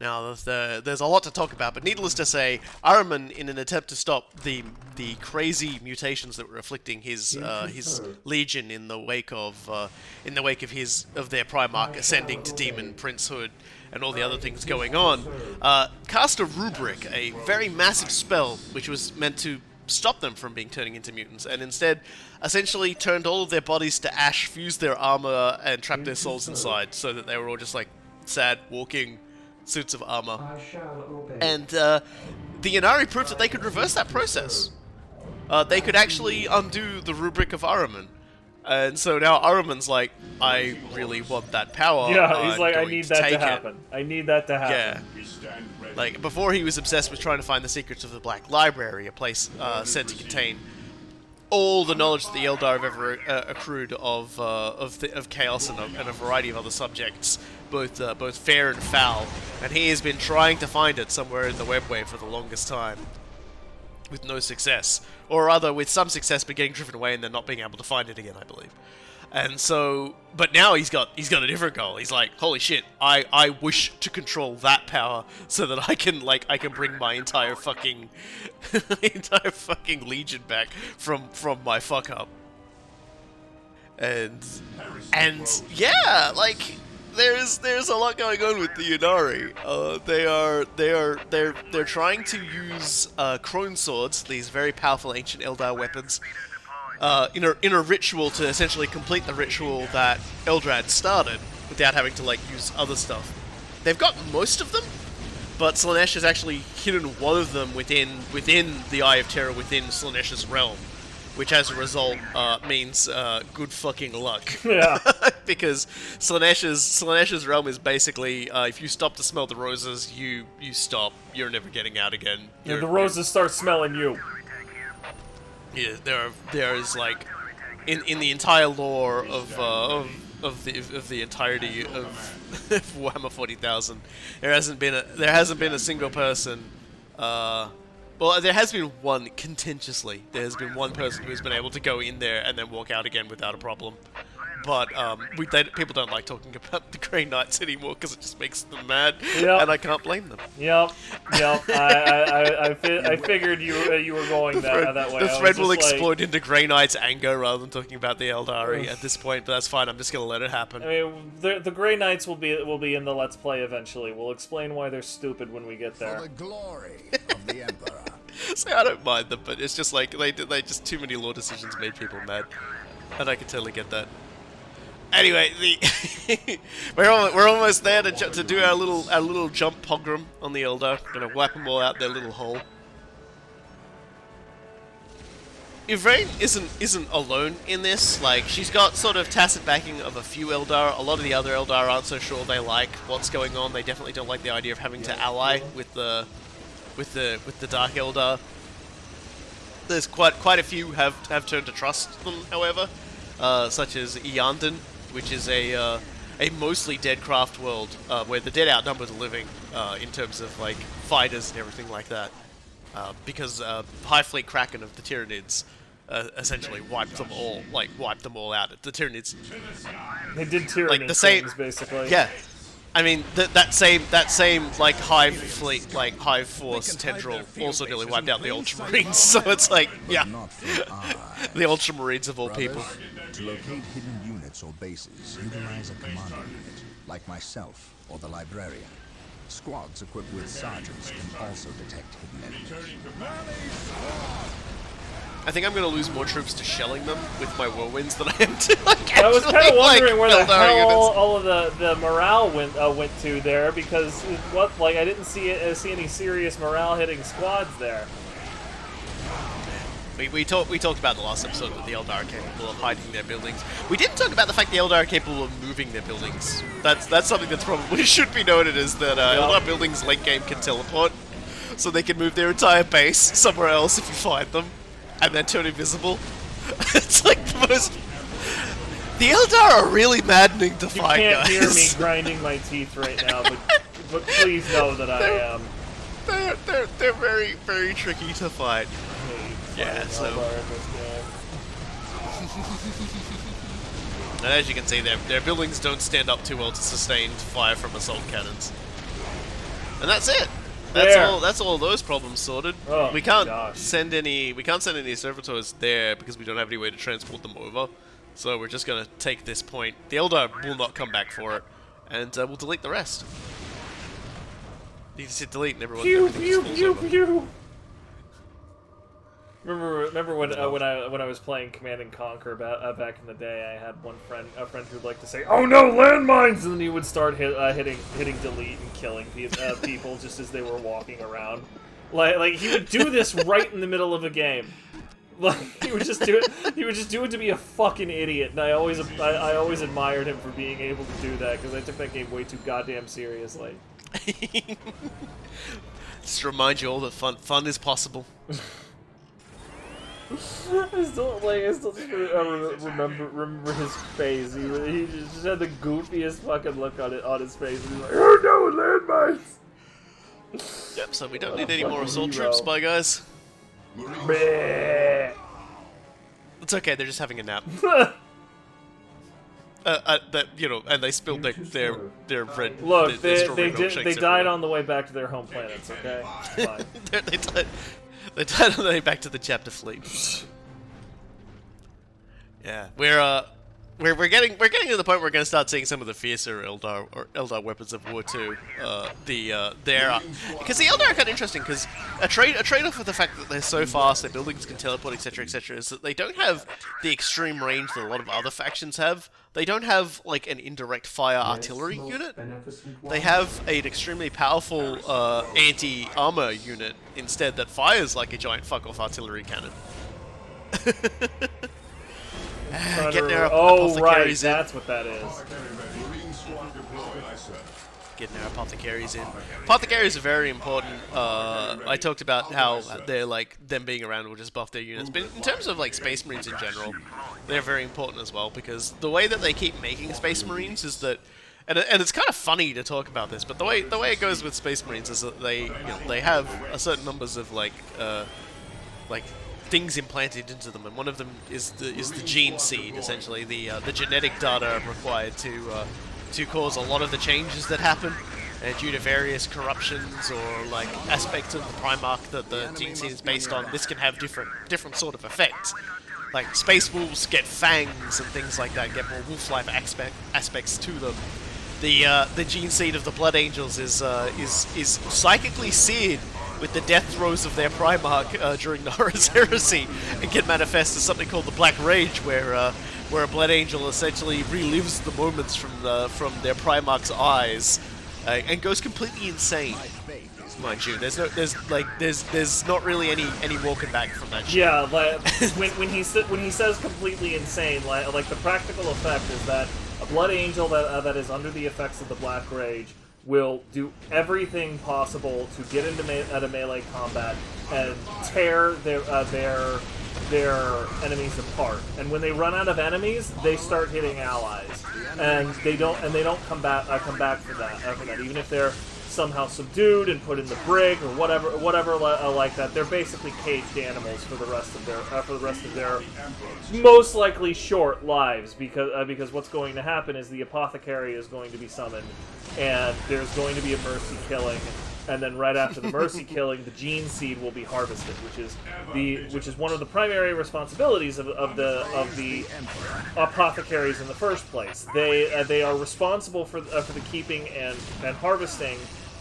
Now, there's a lot to talk about, but needless to say, Ahriman, in an attempt to stop the crazy mutations that were afflicting his legion in the wake of their Primarch ascending to demon princehood and all the other things going on, cast a rubric, a very massive spell, which was meant to stop them from turning into mutants, and instead essentially turned all of their bodies to ash, fused their armor, and trapped their souls inside, so that they were all just like sad walking suits of armor. And the Ynnari proved that they could reverse that process. They could actually undo the rubric of Ahriman. And so now Ahriman's like, I really want that power. Yeah, he's like, I need that to happen. I need that to happen. Yeah. Like, before he was obsessed with trying to find the secrets of the Black Library, a place said to contain all the knowledge that the Eldar have ever accrued of chaos and a variety of other subjects, both fair and foul. And he has been trying to find it somewhere in the webway for the longest time, with no success, or rather with some success, but getting driven away and then not being able to find it again, I believe. And so, but now he's got a different goal. He's like, holy shit, I wish to control that power so that I can bring my entire fucking legion back from my fuck up. And yeah, like there's a lot going on with the Ynnari. They're trying to use crone swords, these very powerful ancient Eldar weapons, in a ritual to essentially complete the ritual that Eldrad started without having to like use other stuff. They've got most of them, but Slaanesh has actually hidden one of them within the Eye of Terror within Slaanesh's realm, which as a result means good fucking luck. Yeah. Because Slaanesh's realm is basically if you stop to smell the roses, you stop. You're never getting out again. Yeah, the roses start smelling you. Yeah, there is like in the entire lore of the entirety of Warhammer 40,000, there hasn't been a single person. Well, there has been one contentiously. There's been one person who's been able to go in there and then walk out again without a problem. But people don't like talking about the Grey Knights anymore because it just makes them mad, and I can't blame them. Yep. I figured you were going that way. The thread will explode into Grey Knight's anger rather than talking about the Eldari at this point, but that's fine. I'm just gonna let it happen. I mean, the Grey Knights will be in the Let's Play eventually. We'll explain why they're stupid when we get there. For the glory of the Emperor. See, I don't mind them, but it's just like they just too many lore decisions made people mad, and I can totally get that. Anyway, we're almost there to do our little jump pogrom on the Eldar. Gonna wipe them all out their little hole. Yvraine isn't alone in this. Like, she's got sort of tacit backing of a few Eldar. A lot of the other Eldar aren't so sure they like what's going on. They definitely don't like the idea of having to ally with the Dark Eldar. There's quite a few have turned to trust them, however, such as Ynnead, which is a mostly dead craft world where the dead outnumber the living in terms of like fighters and everything like that, because High Fleet Kraken of the Tyranids essentially wiped them all out. The Tyranids, they did Tyranids like the same things, basically. Yeah. I mean, that same like hive fleet, like hive force tendril also nearly wiped out the Ultramarines. So it's like, yeah, the Ultramarines of all people. To locate hidden units or bases, utilize a commando unit, like myself or the librarian. Squads equipped with sergeants can also detect hidden enemies. I think I'm going to lose more troops to shelling them with my whirlwinds than I am to like. I was kind of wondering like, where the Eldar hell units. all of the morale went to there, because I didn't see any serious morale hitting squads there. We talked about in the last episode that the Eldar are capable of hiding their buildings. We didn't talk about the fact the Eldar are capable of moving their buildings. That's something that's probably should be noted, is that Eldar buildings late game can teleport, so they can move their entire base somewhere else if you find them, and then turn invisible. It's like the most. The Eldar are really maddening to fight, You guys. can't hear me grinding my teeth right now, but please know that I am. They're very, very tricky to fight. Yeah, so. And as you can see, their buildings don't stand up too well to sustained fire from assault cannons. And that's it. That's all those problems sorted. Oh, we can't gosh. send any servitors there because we don't have any way to transport them over. So we're just gonna take this point. The Eldar will not come back for it, and we'll delete the rest. You just hit delete and everyone. Pew pew pew pew. Remember when I was playing Command and Conquer back in the day, I had a friend who'd like to say, "Oh no, landmines!" and then he would start hitting delete and killing people just as they were walking around. Like he would do this right in the middle of a game. Like he would just do it. He would just do it to be a fucking idiot, and I always admired him for being able to do that, because I took that game way too goddamn seriously. Just to remind you all that fun is possible. I still just remember his face. He just had the goofiest fucking look on his face. And he's like, "Oh no, landmines!" Yep. So we don't need any more assault troops, Spy Guys. Bleh. It's okay. They're just having a nap. And they spilled their red. Look, their strawberry milkshakes they died everywhere. on the way back to their home planets. Okay, it's fine. They died on the way back to the chapter fleet. Yeah, we're getting to the point where we're going to start seeing some of the fiercer Eldar weapons of war too. Because the Eldar are kind of interesting, because a trade-off with the fact that they're so fast, their buildings can teleport, etc., etc., is that they don't have the extreme range that a lot of other factions have. They don't have like an indirect fire artillery unit. They have an extremely powerful anti-armor unit instead that fires like a giant fuck-off artillery cannon. Getting our apothecaries in. That's what that is. Getting our apothecaries in. Apothecaries are very important. I talked about how they're like, them being around will just buff their units, but in terms of like Space Marines in general, they're very important as well, because the way that they keep making Space Marines is that, and it's kind of funny to talk about this, but the way it goes with Space Marines is that they have a certain numbers of like things implanted into them, and one of them is the gene seed, essentially the genetic data required to cause a lot of the changes that happen, due to various corruptions or like aspects of the Primarch that the gene seed is based on. This can have different sort of effects. Like space wolves get fangs and things like that, get more wolf-like aspects to them. The gene seed of the Blood Angels is psychically seared with the death throes of their Primarch during the Horus Heresy, and can manifest as something called the Black Rage, where a Blood Angel essentially relives the moments from their Primarch's eyes, and goes completely insane. Mind you, there's not really any walking back from that shit. Yeah, like, when he says completely insane, like the practical effect is that a Blood Angel that is under the effects of the Black Rage will do everything possible to get into melee combat and tear their enemies apart. And when they run out of enemies, they start hitting allies, and they don't come back from that. Even if they're somehow subdued and put in the brig or whatever like that. They're basically caged animals for the rest of their most likely short lives, because what's going to happen is the apothecary is going to be summoned, and there's going to be a mercy killing. And then right after the mercy killing, the gene seed will be harvested, which is one of the primary responsibilities of the apothecaries in the first place. They are responsible for the keeping and harvesting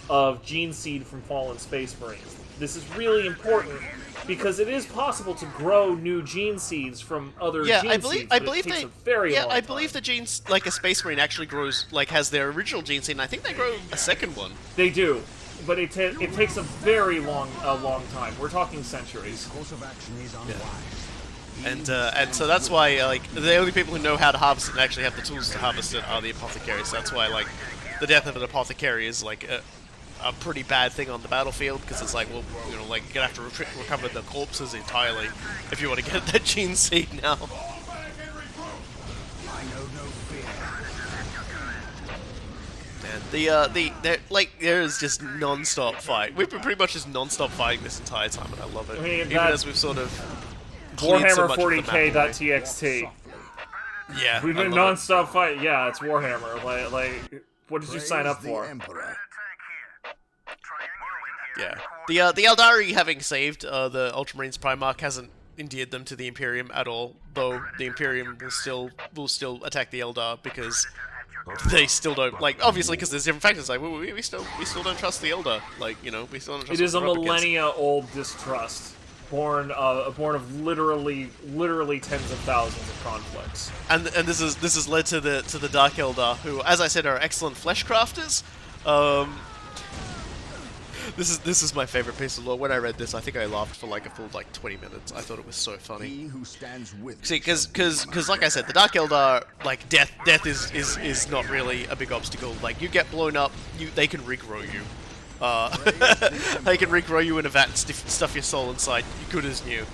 of gene seed from fallen space marines. This is really important because it is possible to grow new gene seeds from other gene seeds. I believe the genes, like a space marine actually grows, like has their original gene seed, and I think they grow a second one. They do. But it takes a very long time. We're talking centuries. Yeah. And so that's why like the only people who know how to harvest it and actually have the tools to harvest it are the apothecaries. So that's why like the death of an apothecary is like a pretty bad thing on the battlefield, because it's like, well, you know, like you're gonna have to recover the corpses entirely if you want to get that gene seed now. There's just non-stop fight. We've been pretty much just non-stop fighting this entire time, and I love it. Even as we've sort of Warhammer 40k.txt. Yeah, we've been non-stop fighting. Yeah, it's Warhammer. Like, what did you sign up for? Yeah, the Eldari, having saved the Ultramarines Primarch, hasn't endeared them to the Imperium at all. Though the Imperium will still attack the Eldar because they still don't, like, obviously because there's different factors. Like we still don't trust the Eldar. Like, you know, we still don't trust. It is a millennia-old distrust, born of literally tens of thousands of conflicts. And this has led to the Dark Eldar, who, as I said, are excellent flesh crafters. This is my favorite piece of lore. When I read this, I think I laughed for like a full 20 minutes. I thought it was so funny. See, because like I said, the Dark Eldar, like death is not really a big obstacle. Like, you get blown up, they can regrow you. They can regrow you in a vat and stuff your soul inside, good as new.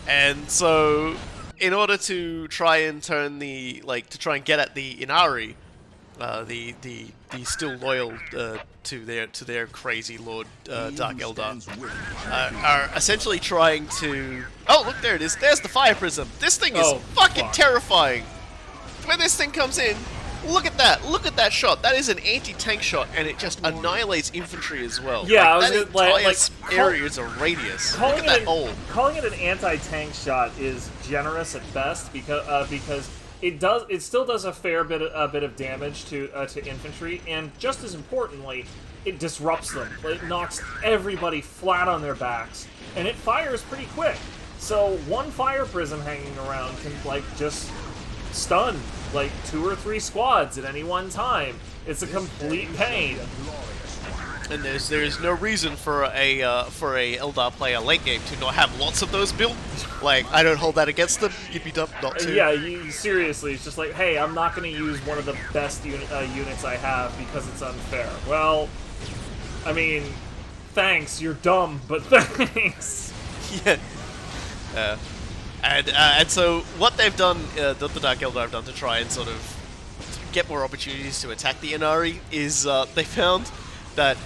And so, in order to try and turn to try and get at the Inari, the still loyal to their crazy lord, Dark Eldar, are essentially trying to... Oh, look, there it is. There's the fire prism. This thing is fucking terrifying. When this thing comes in, look at that. Look at that shot. That is an anti-tank shot, and it just annihilates infantry as well. Yeah, that entire area is a radius. Look at that hole. Calling it an anti-tank shot is generous at best, because it still does a fair bit of damage to infantry, and just as importantly, it disrupts them. It knocks everybody flat on their backs, and it fires pretty quick. So one fire prism hanging around can just stun 2 or 3 squads at any one time. It's a complete pain. And there's no reason for a Eldar player late game to not have lots of those built. Like, I don't hold that against them. You'd be dumb not to. Yeah, seriously, it's just like, hey, I'm not going to use one of the best units I have because it's unfair. Well, I mean, thanks, you're dumb, but thanks. Yeah. And so what they've done, the Dark Eldar have done to try and sort of get more opportunities to attack the Inari is they found that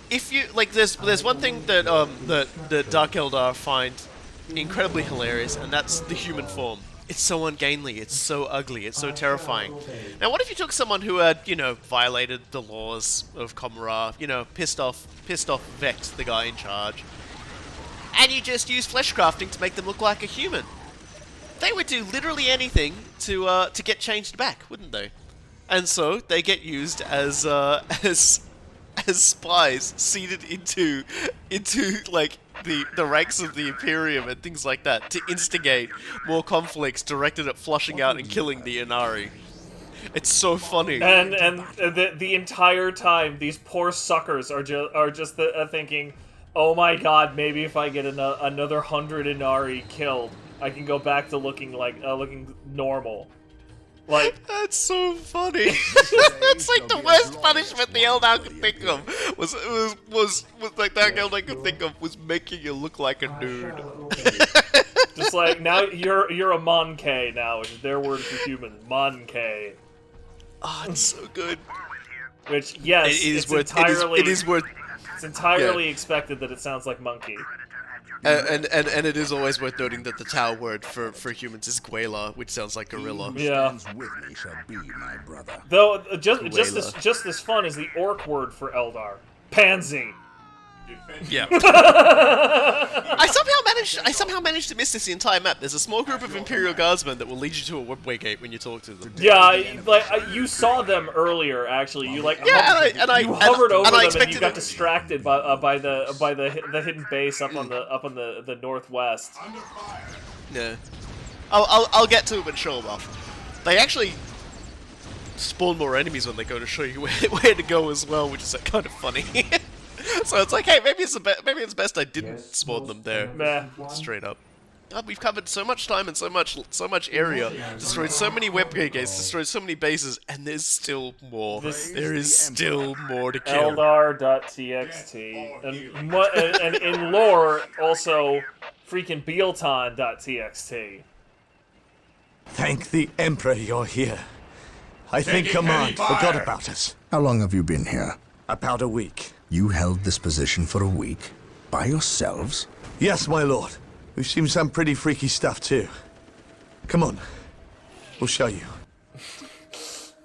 if you there's one thing that the Dark Eldar find incredibly hilarious, and that's the human form. It's so ungainly, it's so ugly, it's so terrifying. Now, what if you took someone who had, violated the laws of Comra, pissed off Vex, the guy in charge, and you just use flesh crafting to make them look like a human? They would do literally anything to get changed back, wouldn't they? And so they get used as spies, seeded into the ranks of the Imperium and things like that, to instigate more conflicts directed at flushing out and killing the Inari. It's so funny. And the entire time, these poor suckers are just thinking, oh my god, maybe if I get another 100 Inari killed, I can go back to looking normal. That's so funny. It's like the worst punishment the Eldar could think of was like that Eldar could think of was making you look like a dude. Just like, now you're a Monkey now, which is their word for human. Monkey. Oh, it's so good. Which, yes, it is worth. It's entirely expected that it sounds like monkey. And it is always worth noting that the Tau word for humans is Gwela, which sounds like gorilla. Yeah. With me shall be my brother. Though just as fun as the orc word for Eldar, pansy. Yeah. I somehow managed to miss this the entire map. There's a small group of Imperial Guardsmen that will lead you to a webway gate when you talk to them. Yeah, you saw them earlier. Actually, you hovered over them and you got distracted by the hidden base up on the northwest. Yeah. I'll get to it when show them off. They actually spawn more enemies when they go to show you where to go as well, which is kind of funny. So it's like, hey, maybe it's best I didn't spawn them there. Meh. Straight up. God, we've covered so much time and so much area, destroyed so many webgate gates, destroyed so many bases, and there's still more. There is still more to kill. Eldar.txt. And in lore, also freaking Bealton.txt. Thank the Emperor you're here. I think Command forgot about us. How long have you been here? About a week. You held this position for a week? By yourselves? Yes, my lord. We've seen some pretty freaky stuff, too. Come on. We'll show you.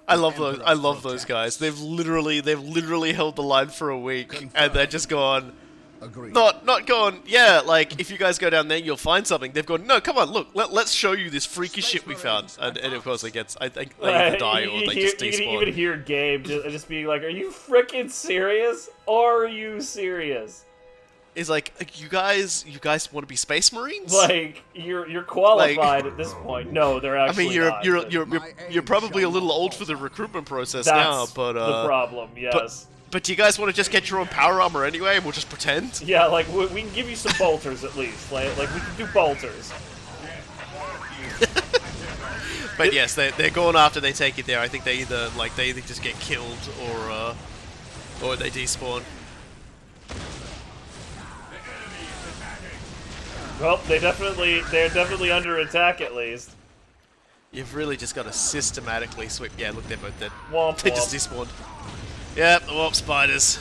I love those guys. They've literally held the line for a week, and they're just gone. Agreed. Not going, yeah, like, if you guys go down there, you'll find something. They've gone, no, come on, look, let's show you this freaky shit we found. And of course, I think they either die or they just despawn. You can even hear Gabe just being like, are you frickin' serious? Are you serious? It's like, you guys want to be Space Marines? Like, you're qualified at this point. No, they're actually not. You're probably a little old for the recruitment process now, but the problem, yes. But do you guys want to just get your own power armor anyway, and we'll just pretend? Yeah, like, we can give you some bolters at least. Like we can do bolters. But yes, they're going after they take it there. I think they either just get killed or they despawn. Well, they're definitely under attack at least. You've really just got to systematically sweep. Yeah, look, they're both dead. Womp, they womp. just despawned. Yep, the warp spiders.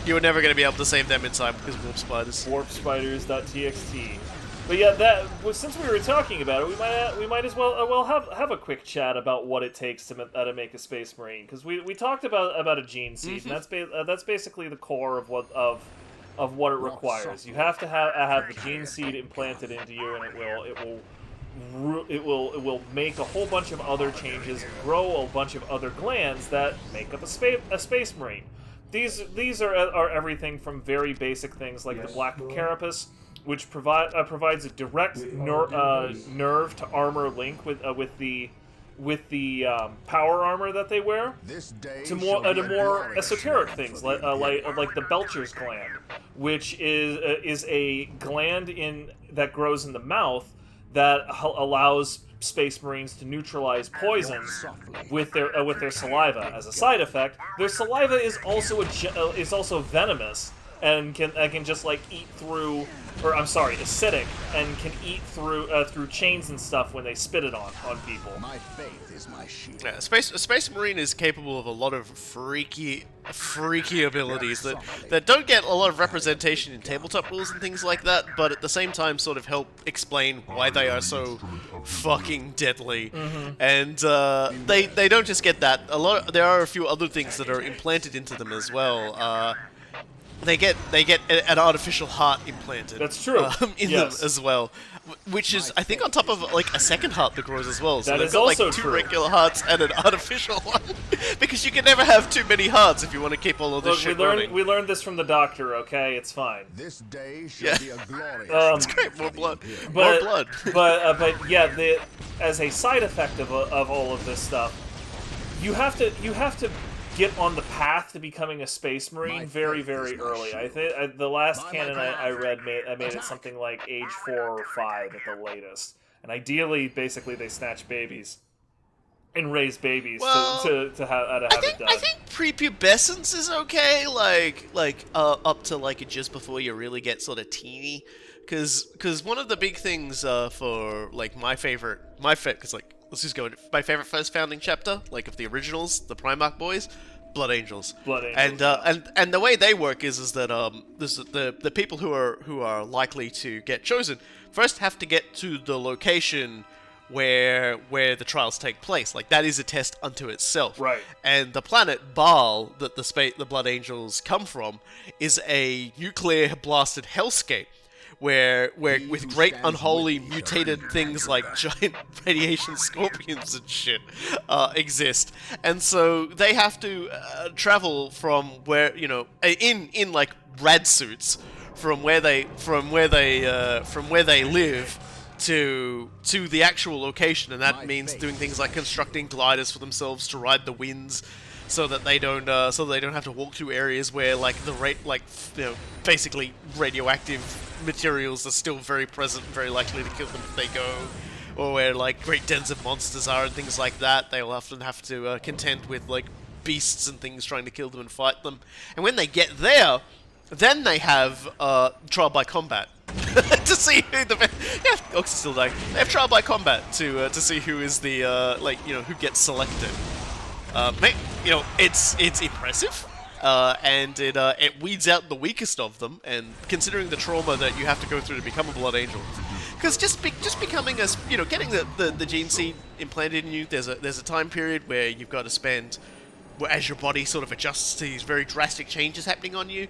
You were never going to be able to save them in time because of warp spiders. Warpspiders.txt. But yeah, since we were talking about it, we might as well have a quick chat about what it takes to make a Space Marine, because we talked about a gene seed, and that's basically the core of what it requires. You have to have the gene seed implanted into you, and it will make a whole bunch of other changes and grow a bunch of other glands that make up a Space Marine. These are everything from very basic things like the Black Carapace, which provides a direct nerve to armor link with the power armor that they wear, to more esoteric things like the Belcher's gland, which is a gland that grows in the mouth that allows Space Marines to neutralize poisons with their saliva. As a side effect, their saliva is also venomous and can just like eat through, or I'm sorry, acidic, and can eat through chains and stuff when they spit it on people. My faith is my shield. Yeah, a Space Marine is capable of a lot of freaky abilities that don't get a lot of representation in tabletop rules and things like that, but at the same time sort of help explain why they are so fucking deadly. And they don't just get that. There are a few other things that are implanted into them as well. They get an artificial heart implanted. That's true. In them as well, which is I think on top of like a second heart that grows as well. So that they've is got also like two true. regular hearts and an artificial one, because you can never have too many hearts if you want to keep all of this shit running. We learned this from the doctor. Okay, it's fine. This day shall be a glorious. It's great, more blood, more blood. But yeah, as a side effect of all of this stuff, you have to get on the path to becoming a Space Marine very, very early. I think the last canon I read made it something like age 4 or 5 at the latest. And ideally, basically, they snatch babies and raise babies to have it done. I think prepubescence is okay, like up to like just before you really get sort of teeny, because one of the big things for like my favorite, because like let's just go into my favorite first founding chapter, like of the originals, the Primarch boys. Blood Angels. Blood Angels, and the way they work is that the people who are likely to get chosen first have to get to the location where the trials take place. Like, that is a test unto itself. Right. And the planet Baal that the Blood Angels come from is a nuclear blasted hellscape. Where with great unholy mutated things like giant radiation scorpions and shit exist, and so they have to travel from where, you know, in like rad suits from where they live to the actual location, and that means doing things like constructing gliders for themselves to ride the winds, so that they don't have to walk through areas where basically radioactive materials are still very present and very likely to kill them if they go, or where like great dens of monsters are and things like that. They'll often have to contend with like beasts and things trying to kill them and fight them. And when they get there, then they have trial by combat to see who Ox is still dying. They have trial by combat to see who is the who gets selected. It's impressive. And it weeds out the weakest of them, and considering the trauma that you have to go through to become a Blood Angel, because just becoming getting the gene seed implanted in you, there's a time period where you've got to spend, as your body sort of adjusts to these very drastic changes happening on you.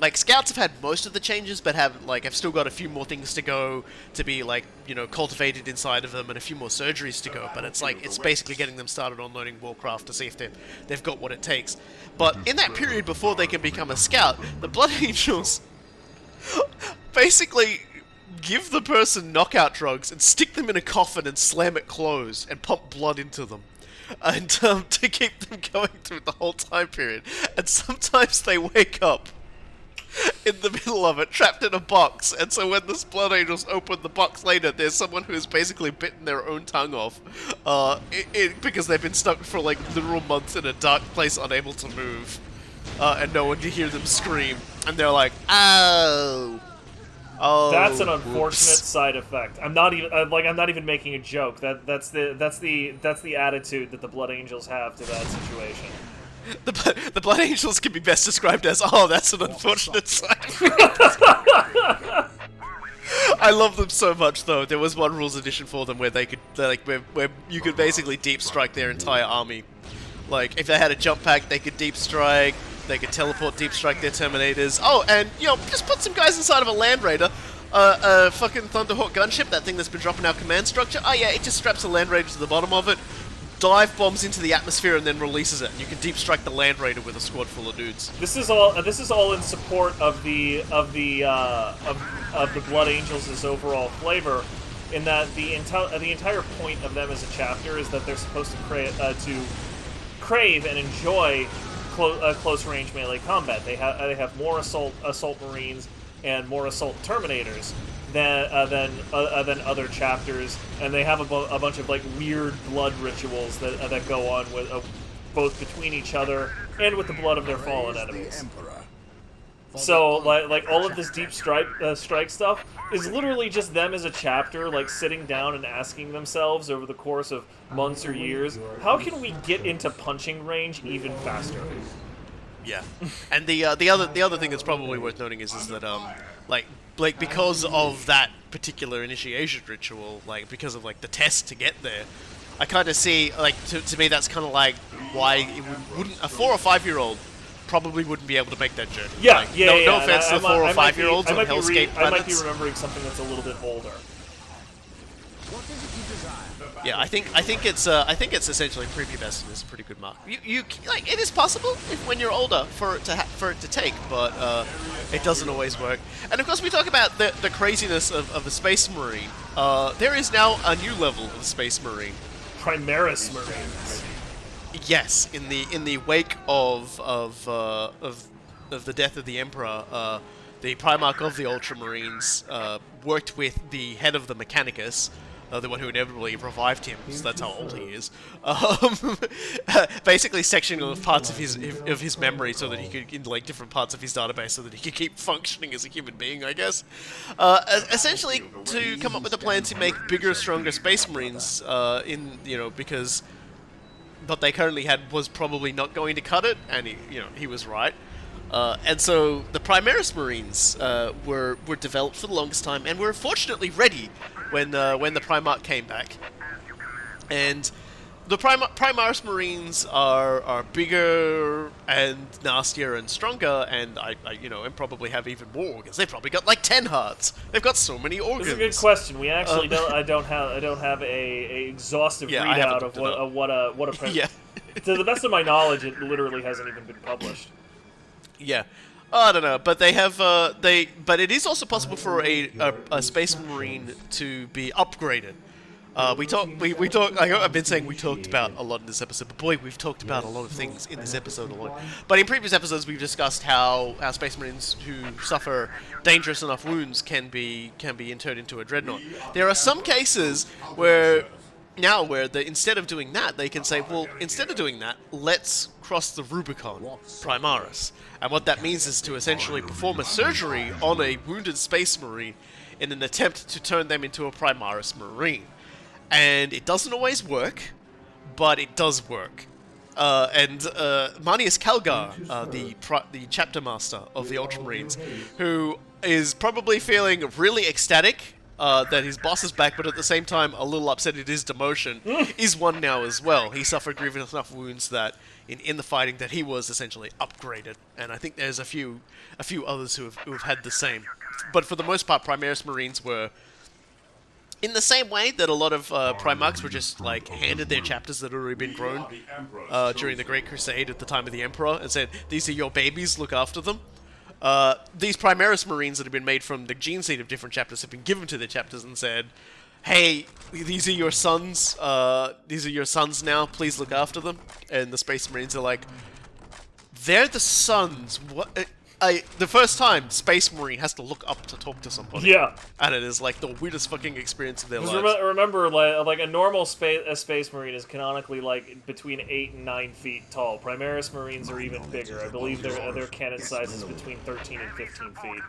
Like, Scouts have had most of the changes, but have still got a few more things to go to be cultivated inside of them, and a few more surgeries to go. But it's basically getting them started on learning Warcraft to see if they've got what it takes. But in that period before they can become a Scout, the Blood Angels basically give the person knockout drugs and stick them in a coffin and slam it closed and pump blood into them. And to keep them going through the whole time period. And sometimes they wake up in the middle of it, trapped in a box, and so when the Blood Angels open the box later, there's someone who has basically bitten their own tongue off, because they've been stuck for like literal months in a dark place, unable to move, and no one can hear them scream, and they're like, oh. That's an unfortunate side effect. I'm not even making a joke. That's the attitude that the Blood Angels have to that situation. The Blood Angels can be best described as, that's an unfortunate side effect. I love them so much, though. There was one rules edition for them where where you could basically deep strike their entire army. Like, if they had a jump pack, they could deep strike. They could teleport, deep strike their Terminators. Oh, and just put some guys inside of a Land Raider. A fucking Thunderhawk gunship, that thing that's been dropping our command structure. Oh yeah, it just straps a Land Raider to the bottom of it, dive bombs into the atmosphere, and then releases it. And you can deep strike the Land Raider with a squad full of dudes. This is all in support of the Blood Angels' overall flavor, in that the entire point of them as a chapter is that they're supposed to crave and enjoy close range melee combat. They have more assault marines and more assault terminators than other chapters, and they have a bunch of like weird blood rituals that go on with both between each other and with the blood of their fallen enemies. So like all of this deep strike stuff is literally just them as a chapter, like sitting down and asking themselves over the course of months or years, how can we get into punching range even faster? Yeah, and the other thing that's probably worth noting is that because of that particular initiation ritual, because of the test to get there, I kind of see to me that's kind of like why it wouldn't a 4 or 5-year-old probably wouldn't be able to make that journey. No offense to 4 or 5-year-olds on Hellscape planets. I might be remembering something that's a little bit older. Yeah, I think it's essentially prepubescent is a pretty good mark. You it is possible when you're older for it to take, but it doesn't always work. And of course, we talk about the craziness of the Space Marine. There is now a new level of the Space Marine, Primaris Marines. Yes, in the wake of the death of the Emperor, the Primarch of the Ultramarines worked with the head of the Mechanicus, the one who inevitably revived him, so that's how old he is. Basically sectioning off parts of his memory so that he could, into different parts of his database, so that he could keep functioning as a human being, I guess. Essentially, to come up with a plan to make bigger, stronger Space Marines, because what they currently had was probably not going to cut it, and he was right. And so the Primaris Marines were developed for the longest time, and were fortunately ready when the Primarch came back. And the Primaris Marines are bigger and nastier and stronger, and and probably have even more organs. They've probably got like 10 hearts. They've got so many organs. This is a good question. We actually don't. I don't have a exhaustive readout of what a yeah. To the best of my knowledge, it literally hasn't even been published. Yeah. I don't know, but they have but it is also possible for a Space Marine to be upgraded. We talk. I've been saying we talked about a lot in this episode, but boy, we've talked about a lot of things in this episode alone. But in previous episodes, we've discussed how Space Marines who suffer dangerous enough wounds can be interred into a dreadnought. There are some cases where instead of doing that, they can say, well, instead of doing that, let's cross the Rubicon, Primaris. And what that means is to essentially perform a surgery on a wounded Space Marine in an attempt to turn them into a Primaris Marine. And it doesn't always work, but it does work. And Manius Calgar, the chapter master of the Ultramarines, who is probably feeling really ecstatic that his boss is back, but at the same time a little upset at his demotion, is one now as well. He suffered grievous enough wounds that in the fighting that he was essentially upgraded, and I think there's a few others who have had the same. But for the most part, Primaris Marines were in the same way that a lot of Primarchs were just like handed their chapters that had already been grown during the Great Crusade at the time of the Emperor and said, "These are your babies, look after them." These Primaris Marines that have been made from the gene seed of different chapters have been given to their chapters and said, "Hey, these are your sons. These are your sons now. Please look after them." And the Space Marines are like, "They're the sons. What?" The first time Space Marine has to look up to talk to somebody. Yeah. And it is like the weirdest fucking experience of their lives. Remember, like a normal Space Marine is canonically like between 8 and 9 feet tall. Primaris Marines are even bigger. I believe their cannon size is between 13 and 15 feet.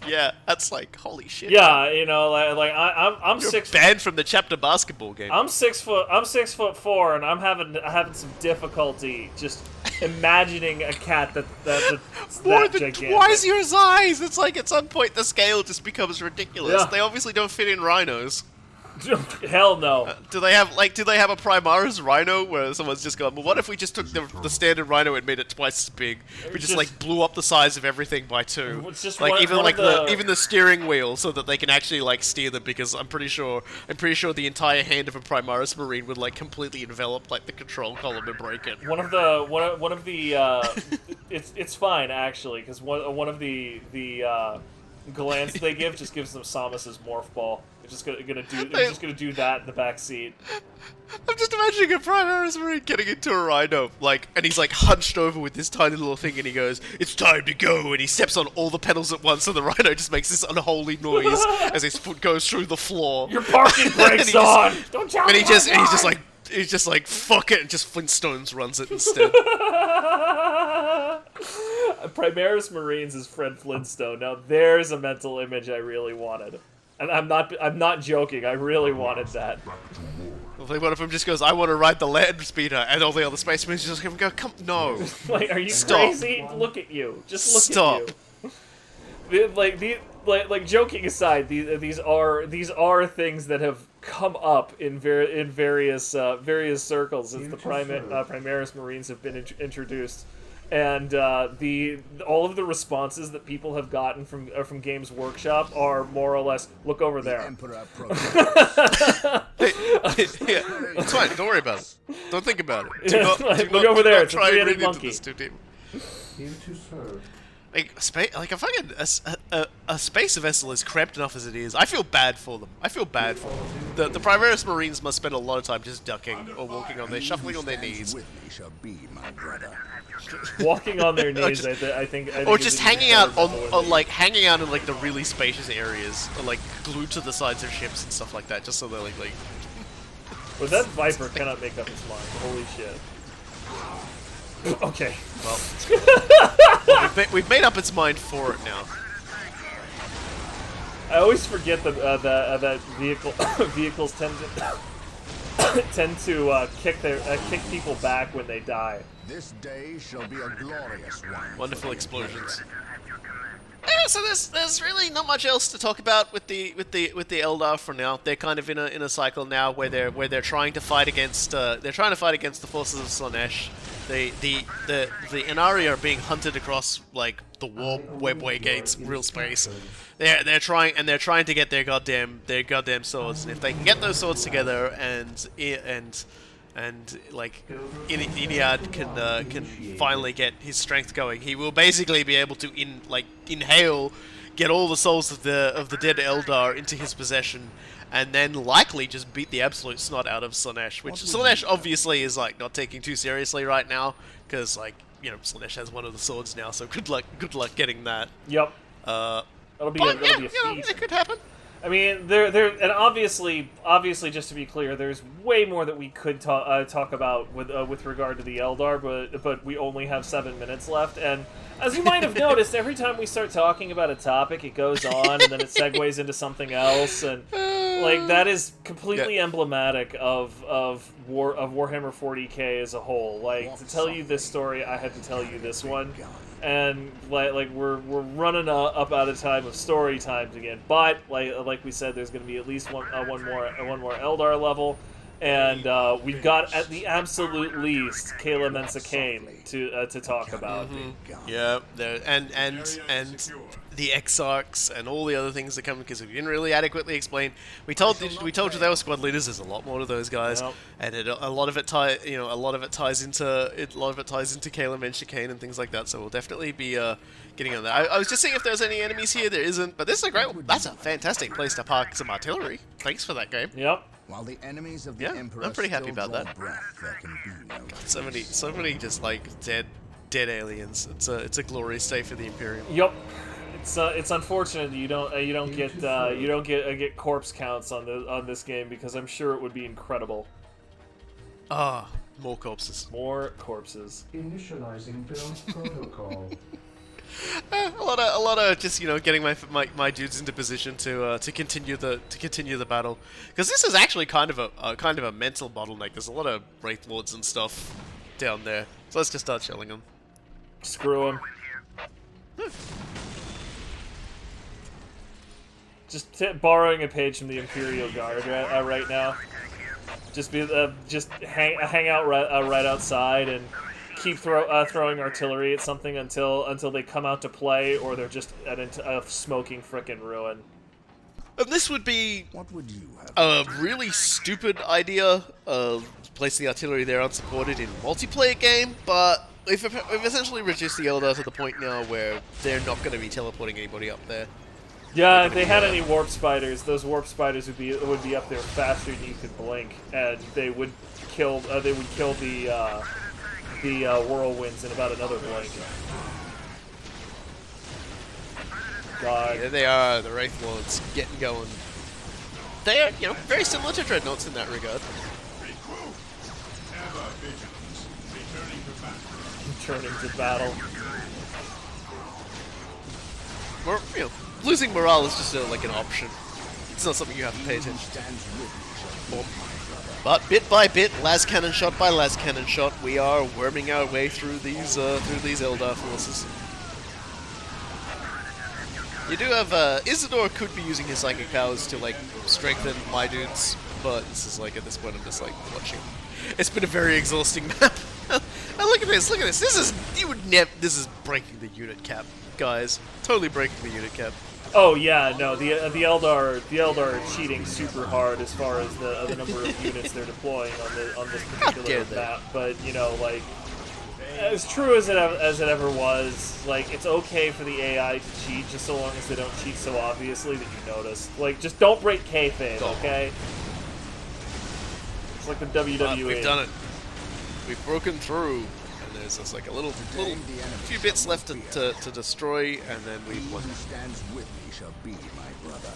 Yeah, that's like holy shit. Yeah, you know, like I'm You're 6 banned from the chapter basketball game. I'm 6'4", and I'm having some difficulty just imagining a cat that's more that than gigantic. twice your size. It's like at some point the scale just becomes ridiculous. Yeah. They obviously don't fit in rhinos. Hell no. Do they have a Primaris Rhino where someone's just gone, well, what if we just took the standard Rhino and made it twice as big? We just like blew up the size of everything by 2. It's just like one even the steering wheel so that they can actually like steer them, because I'm pretty sure the entire hand of a Primaris Marine would like completely envelop like the control column and break it. One of the it's fine actually, because one of the glands they give just gives them Samus's morph ball. It's just gonna do that in the back seat. I'm just imagining a Primaris Marine getting into a Rhino, and he's like hunched over with this tiny little thing, and he goes, "It's time to go," and he steps on all the pedals at once, and the Rhino just makes this unholy noise as his foot goes through the floor. Your parking brakes on! Don't tell me! He's just like, fuck it, and just Flintstones runs it instead. Primaris Marines is Fred Flintstone. Now there's a mental image I really wanted. And I'm not joking, I really wanted that. Like, what if him just goes, "I want to ride the land speeder," and all the other Space Marines just go, "Come, no." Like, are you Stop. crazy? Look at you. Just look Stop. at you. Like joking aside, these are things that have come up in various circles as the Primaris Marines have been introduced. And all of the responses that people have gotten from Games Workshop are more or less, "Look over there." Yeah, that's fine. Don't worry about it. Don't think about it. Look over there. It's a three-headed monkey. A space vessel is cramped enough as it is. I feel bad for them. The Primaris Marines must spend a lot of time just ducking or walking on shuffling on their knees. Walking on their knees, I think. Or just hanging out hanging out in like the really spacious areas, or, like glued to the sides of ships and stuff like that, just so they're like. But that Viper cannot make up its mind. Holy shit. Okay. Well, we've made up its mind for it now. I always forget that vehicles tend to tend to kick people back when they die. This day shall be a glorious one. Wonderful explosions. Yeah, so there's really not much else to talk about with the Eldar for now. They're kind of in a cycle now where they're trying to fight against the forces of Slaanesh. The Inari are being hunted across like the warp webway gates, real space. They're trying to get their goddamn swords, and if they can get those swords together and like Ynnead can finally get his strength going, he will basically be able to inhale, get all the souls of the dead Eldar into his possession, and then likely just beat the absolute snot out of Slaanesh, which Slaanesh obviously is like not taking too seriously right now, because like, you know, Slaanesh has one of the swords now, so good luck getting that. Yep. That'll be a feat. You know, it could happen. I mean, and obviously, just to be clear, there's way more that we could talk about with regard to the Eldar, but we only have 7 minutes left, and as you might have noticed, every time we start talking about a topic, it goes on, and then it segues into something else, and like that is completely emblematic of Warhammer 40k as a whole. Like, to tell you this story, I had to tell you this one. And like we're running up out of time of story times again, but like we said, there's going to be at least one more Eldar level, and we've got at the absolute least Kayla Mensa Kane to talk about. Yeah, there and the Exarchs and all the other things that come, because we didn't really adequately explain. We told you they were squad leaders. There's a lot more to those guys, and a lot of it ties into Kayla Mensa Kane and things like that. So we'll definitely be getting on that. I was just seeing if there's any enemies here. There isn't, but this is that's a fantastic place to park some artillery. Thanks for that game. Yep. While the enemies of the Emperor I'm pretty happy still about draw that. breath, there can be no So many just like dead aliens. It's a glorious day for the Imperium. Yep. It's unfortunate that you don't get corpse counts on this game, because I'm sure it would be incredible. More corpses. More corpses. Initializing build protocol. A lot of just, you know, getting my dudes into position to continue the battle, because this is actually kind of a mental bottleneck. There's a lot of Wraith Lords and stuff down there, so let's just start shelling them. Screw them. Just borrowing a page from the Imperial Guard right now. Just hang out right outside and keep throwing artillery at something until they come out to play, or they're just a smoking frickin' ruin. And this would be What would you have? a really stupid idea of placing the artillery there unsupported in a multiplayer game, but we've essentially reduced the Eldar to the point now where they're not going to be teleporting anybody up there. Yeah, if they had any warp spiders, those warp spiders would be up there faster than you could blink, and they would kill the whirlwinds in about another blink. God. There they are, the Wraith Lords getting going. They are, you know, very similar to Dreadnoughts in that regard. Returning to battle. Or, you know, losing morale is just like an option. It's not something you have to pay attention to. But bit by bit, las cannon shot by las cannon shot, we are worming our way through these Eldar forces. You do have Isidore could be using his psychic powers to like strengthen my dudes, but this is like, at this point I'm just like watching. It's been a very exhausting map. And look at this. This is breaking the unit cap, guys. Totally breaking the unit cap. Oh yeah, no, the Eldar are cheating super hard as far as the number of units they're deploying on this particular map. But you know, like, as true as it ever was, like, it's okay for the AI to cheat just so long as they don't cheat so obviously that you notice. Like, just don't break kayfabe, okay? It's like the WWE. We've done it. We've broken through, and there's just like a little few bits left to destroy, and then we've won. Who stands with me shall be my brother.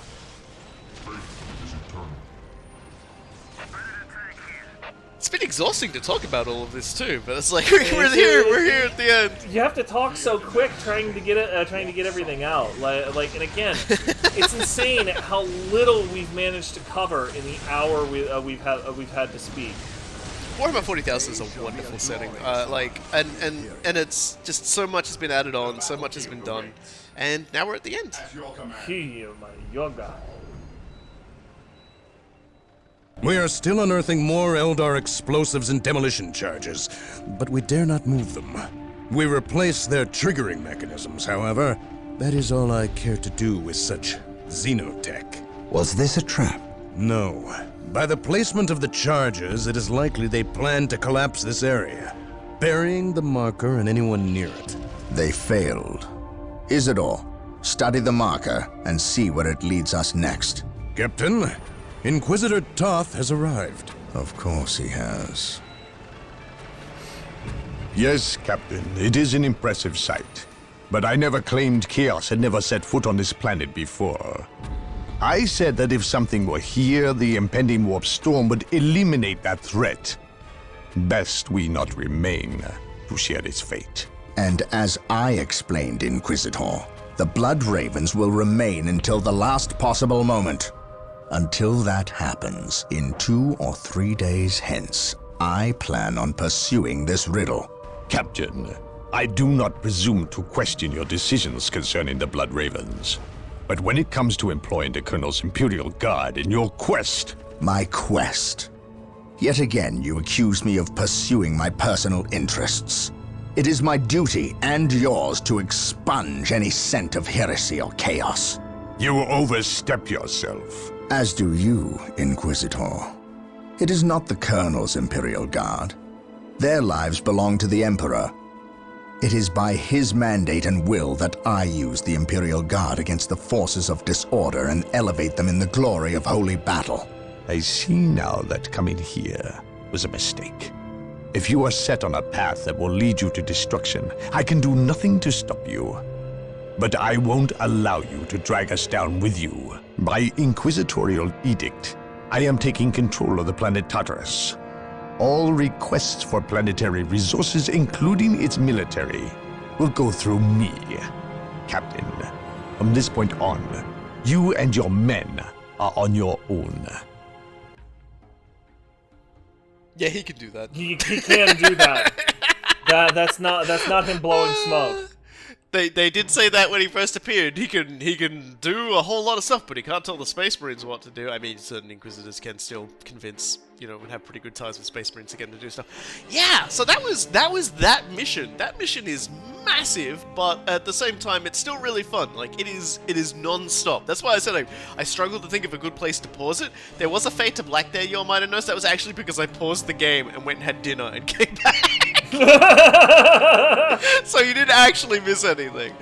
It's been exhausting to talk about all of this too, but it's like we're here at the end. You have to talk so quick trying to get everything out. Like, and again, it's insane how little we've managed to cover in the hour we've had to speak. Warhammer 40,000 is a wonderful setting. And it's just so much has been added on, so much has been done, and now we're at the end. Here, my yoga. We are still unearthing more Eldar explosives and demolition charges, but we dare not move them. We replace their triggering mechanisms, however. That is all I care to do with such xenotech. Was this a trap? No. By the placement of the charges, it is likely they plan to collapse this area, burying the marker and anyone near it. They failed. Isidore, study the marker and see where it leads us next. Captain, Inquisitor Toth has arrived. Of course he has. Yes, Captain, it is an impressive sight. But I never claimed Chaos had never set foot on this planet before. I said that if something were here, the impending warp storm would eliminate that threat. Best we not remain to share its fate. And as I explained, Inquisitor, the Blood Ravens will remain until the last possible moment. Until that happens, in 2 or 3 days hence, I plan on pursuing this riddle. Captain, I do not presume to question your decisions concerning the Blood Ravens. But when it comes to employing the Colonel's Imperial Guard in your quest... My quest? Yet again you accuse me of pursuing my personal interests. It is my duty, and yours, to expunge any scent of heresy or chaos. You overstep yourself. As do you, Inquisitor. It is not the Colonel's Imperial Guard. Their lives belong to the Emperor. It is by his mandate and will that I use the Imperial Guard against the forces of disorder and elevate them in the glory of holy battle. I see now that coming here was a mistake. If you are set on a path that will lead you to destruction, I can do nothing to stop you. But I won't allow you to drag us down with you. By inquisitorial edict, I am taking control of the planet Tartarus. All requests for planetary resources, including its military, will go through me, Captain. From this point on, you and your men are on your own. Yeah, he can do that. He can do that. That's not him blowing smoke. They did say that when he first appeared. He can do a whole lot of stuff, but he can't tell the Space Marines what to do. I mean, certain Inquisitors can still convince, and have pretty good ties with Space Marines again to do stuff. Yeah, so that was that mission. That mission is massive, but at the same time, it's still really fun. Like, it is non-stop. That's why I said I struggled to think of a good place to pause it. There was a Fade to Black there, you all might have noticed. That was actually because I paused the game and went and had dinner and came back. So you didn't actually miss anything.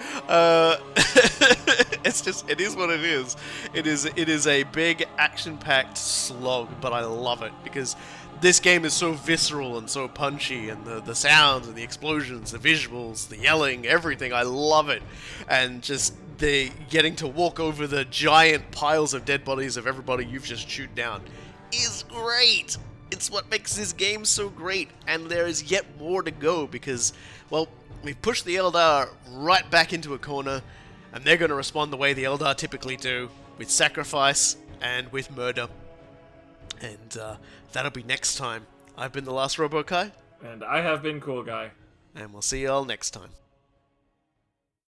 It is what it is. It is a big action-packed slog, but I love it because this game is so visceral and so punchy, and the sounds and the explosions, the visuals, the yelling, everything. I love it, and just the getting to walk over the giant piles of dead bodies of everybody you've just chewed down is great. It's what makes this game so great, and there is yet more to go because, well, we've pushed the Eldar right back into a corner, and they're going to respond the way the Eldar typically do, with sacrifice and with murder. And that'll be next time. I've been the Last Robo Kai. And I have been Cool Guy. And we'll see you all next time.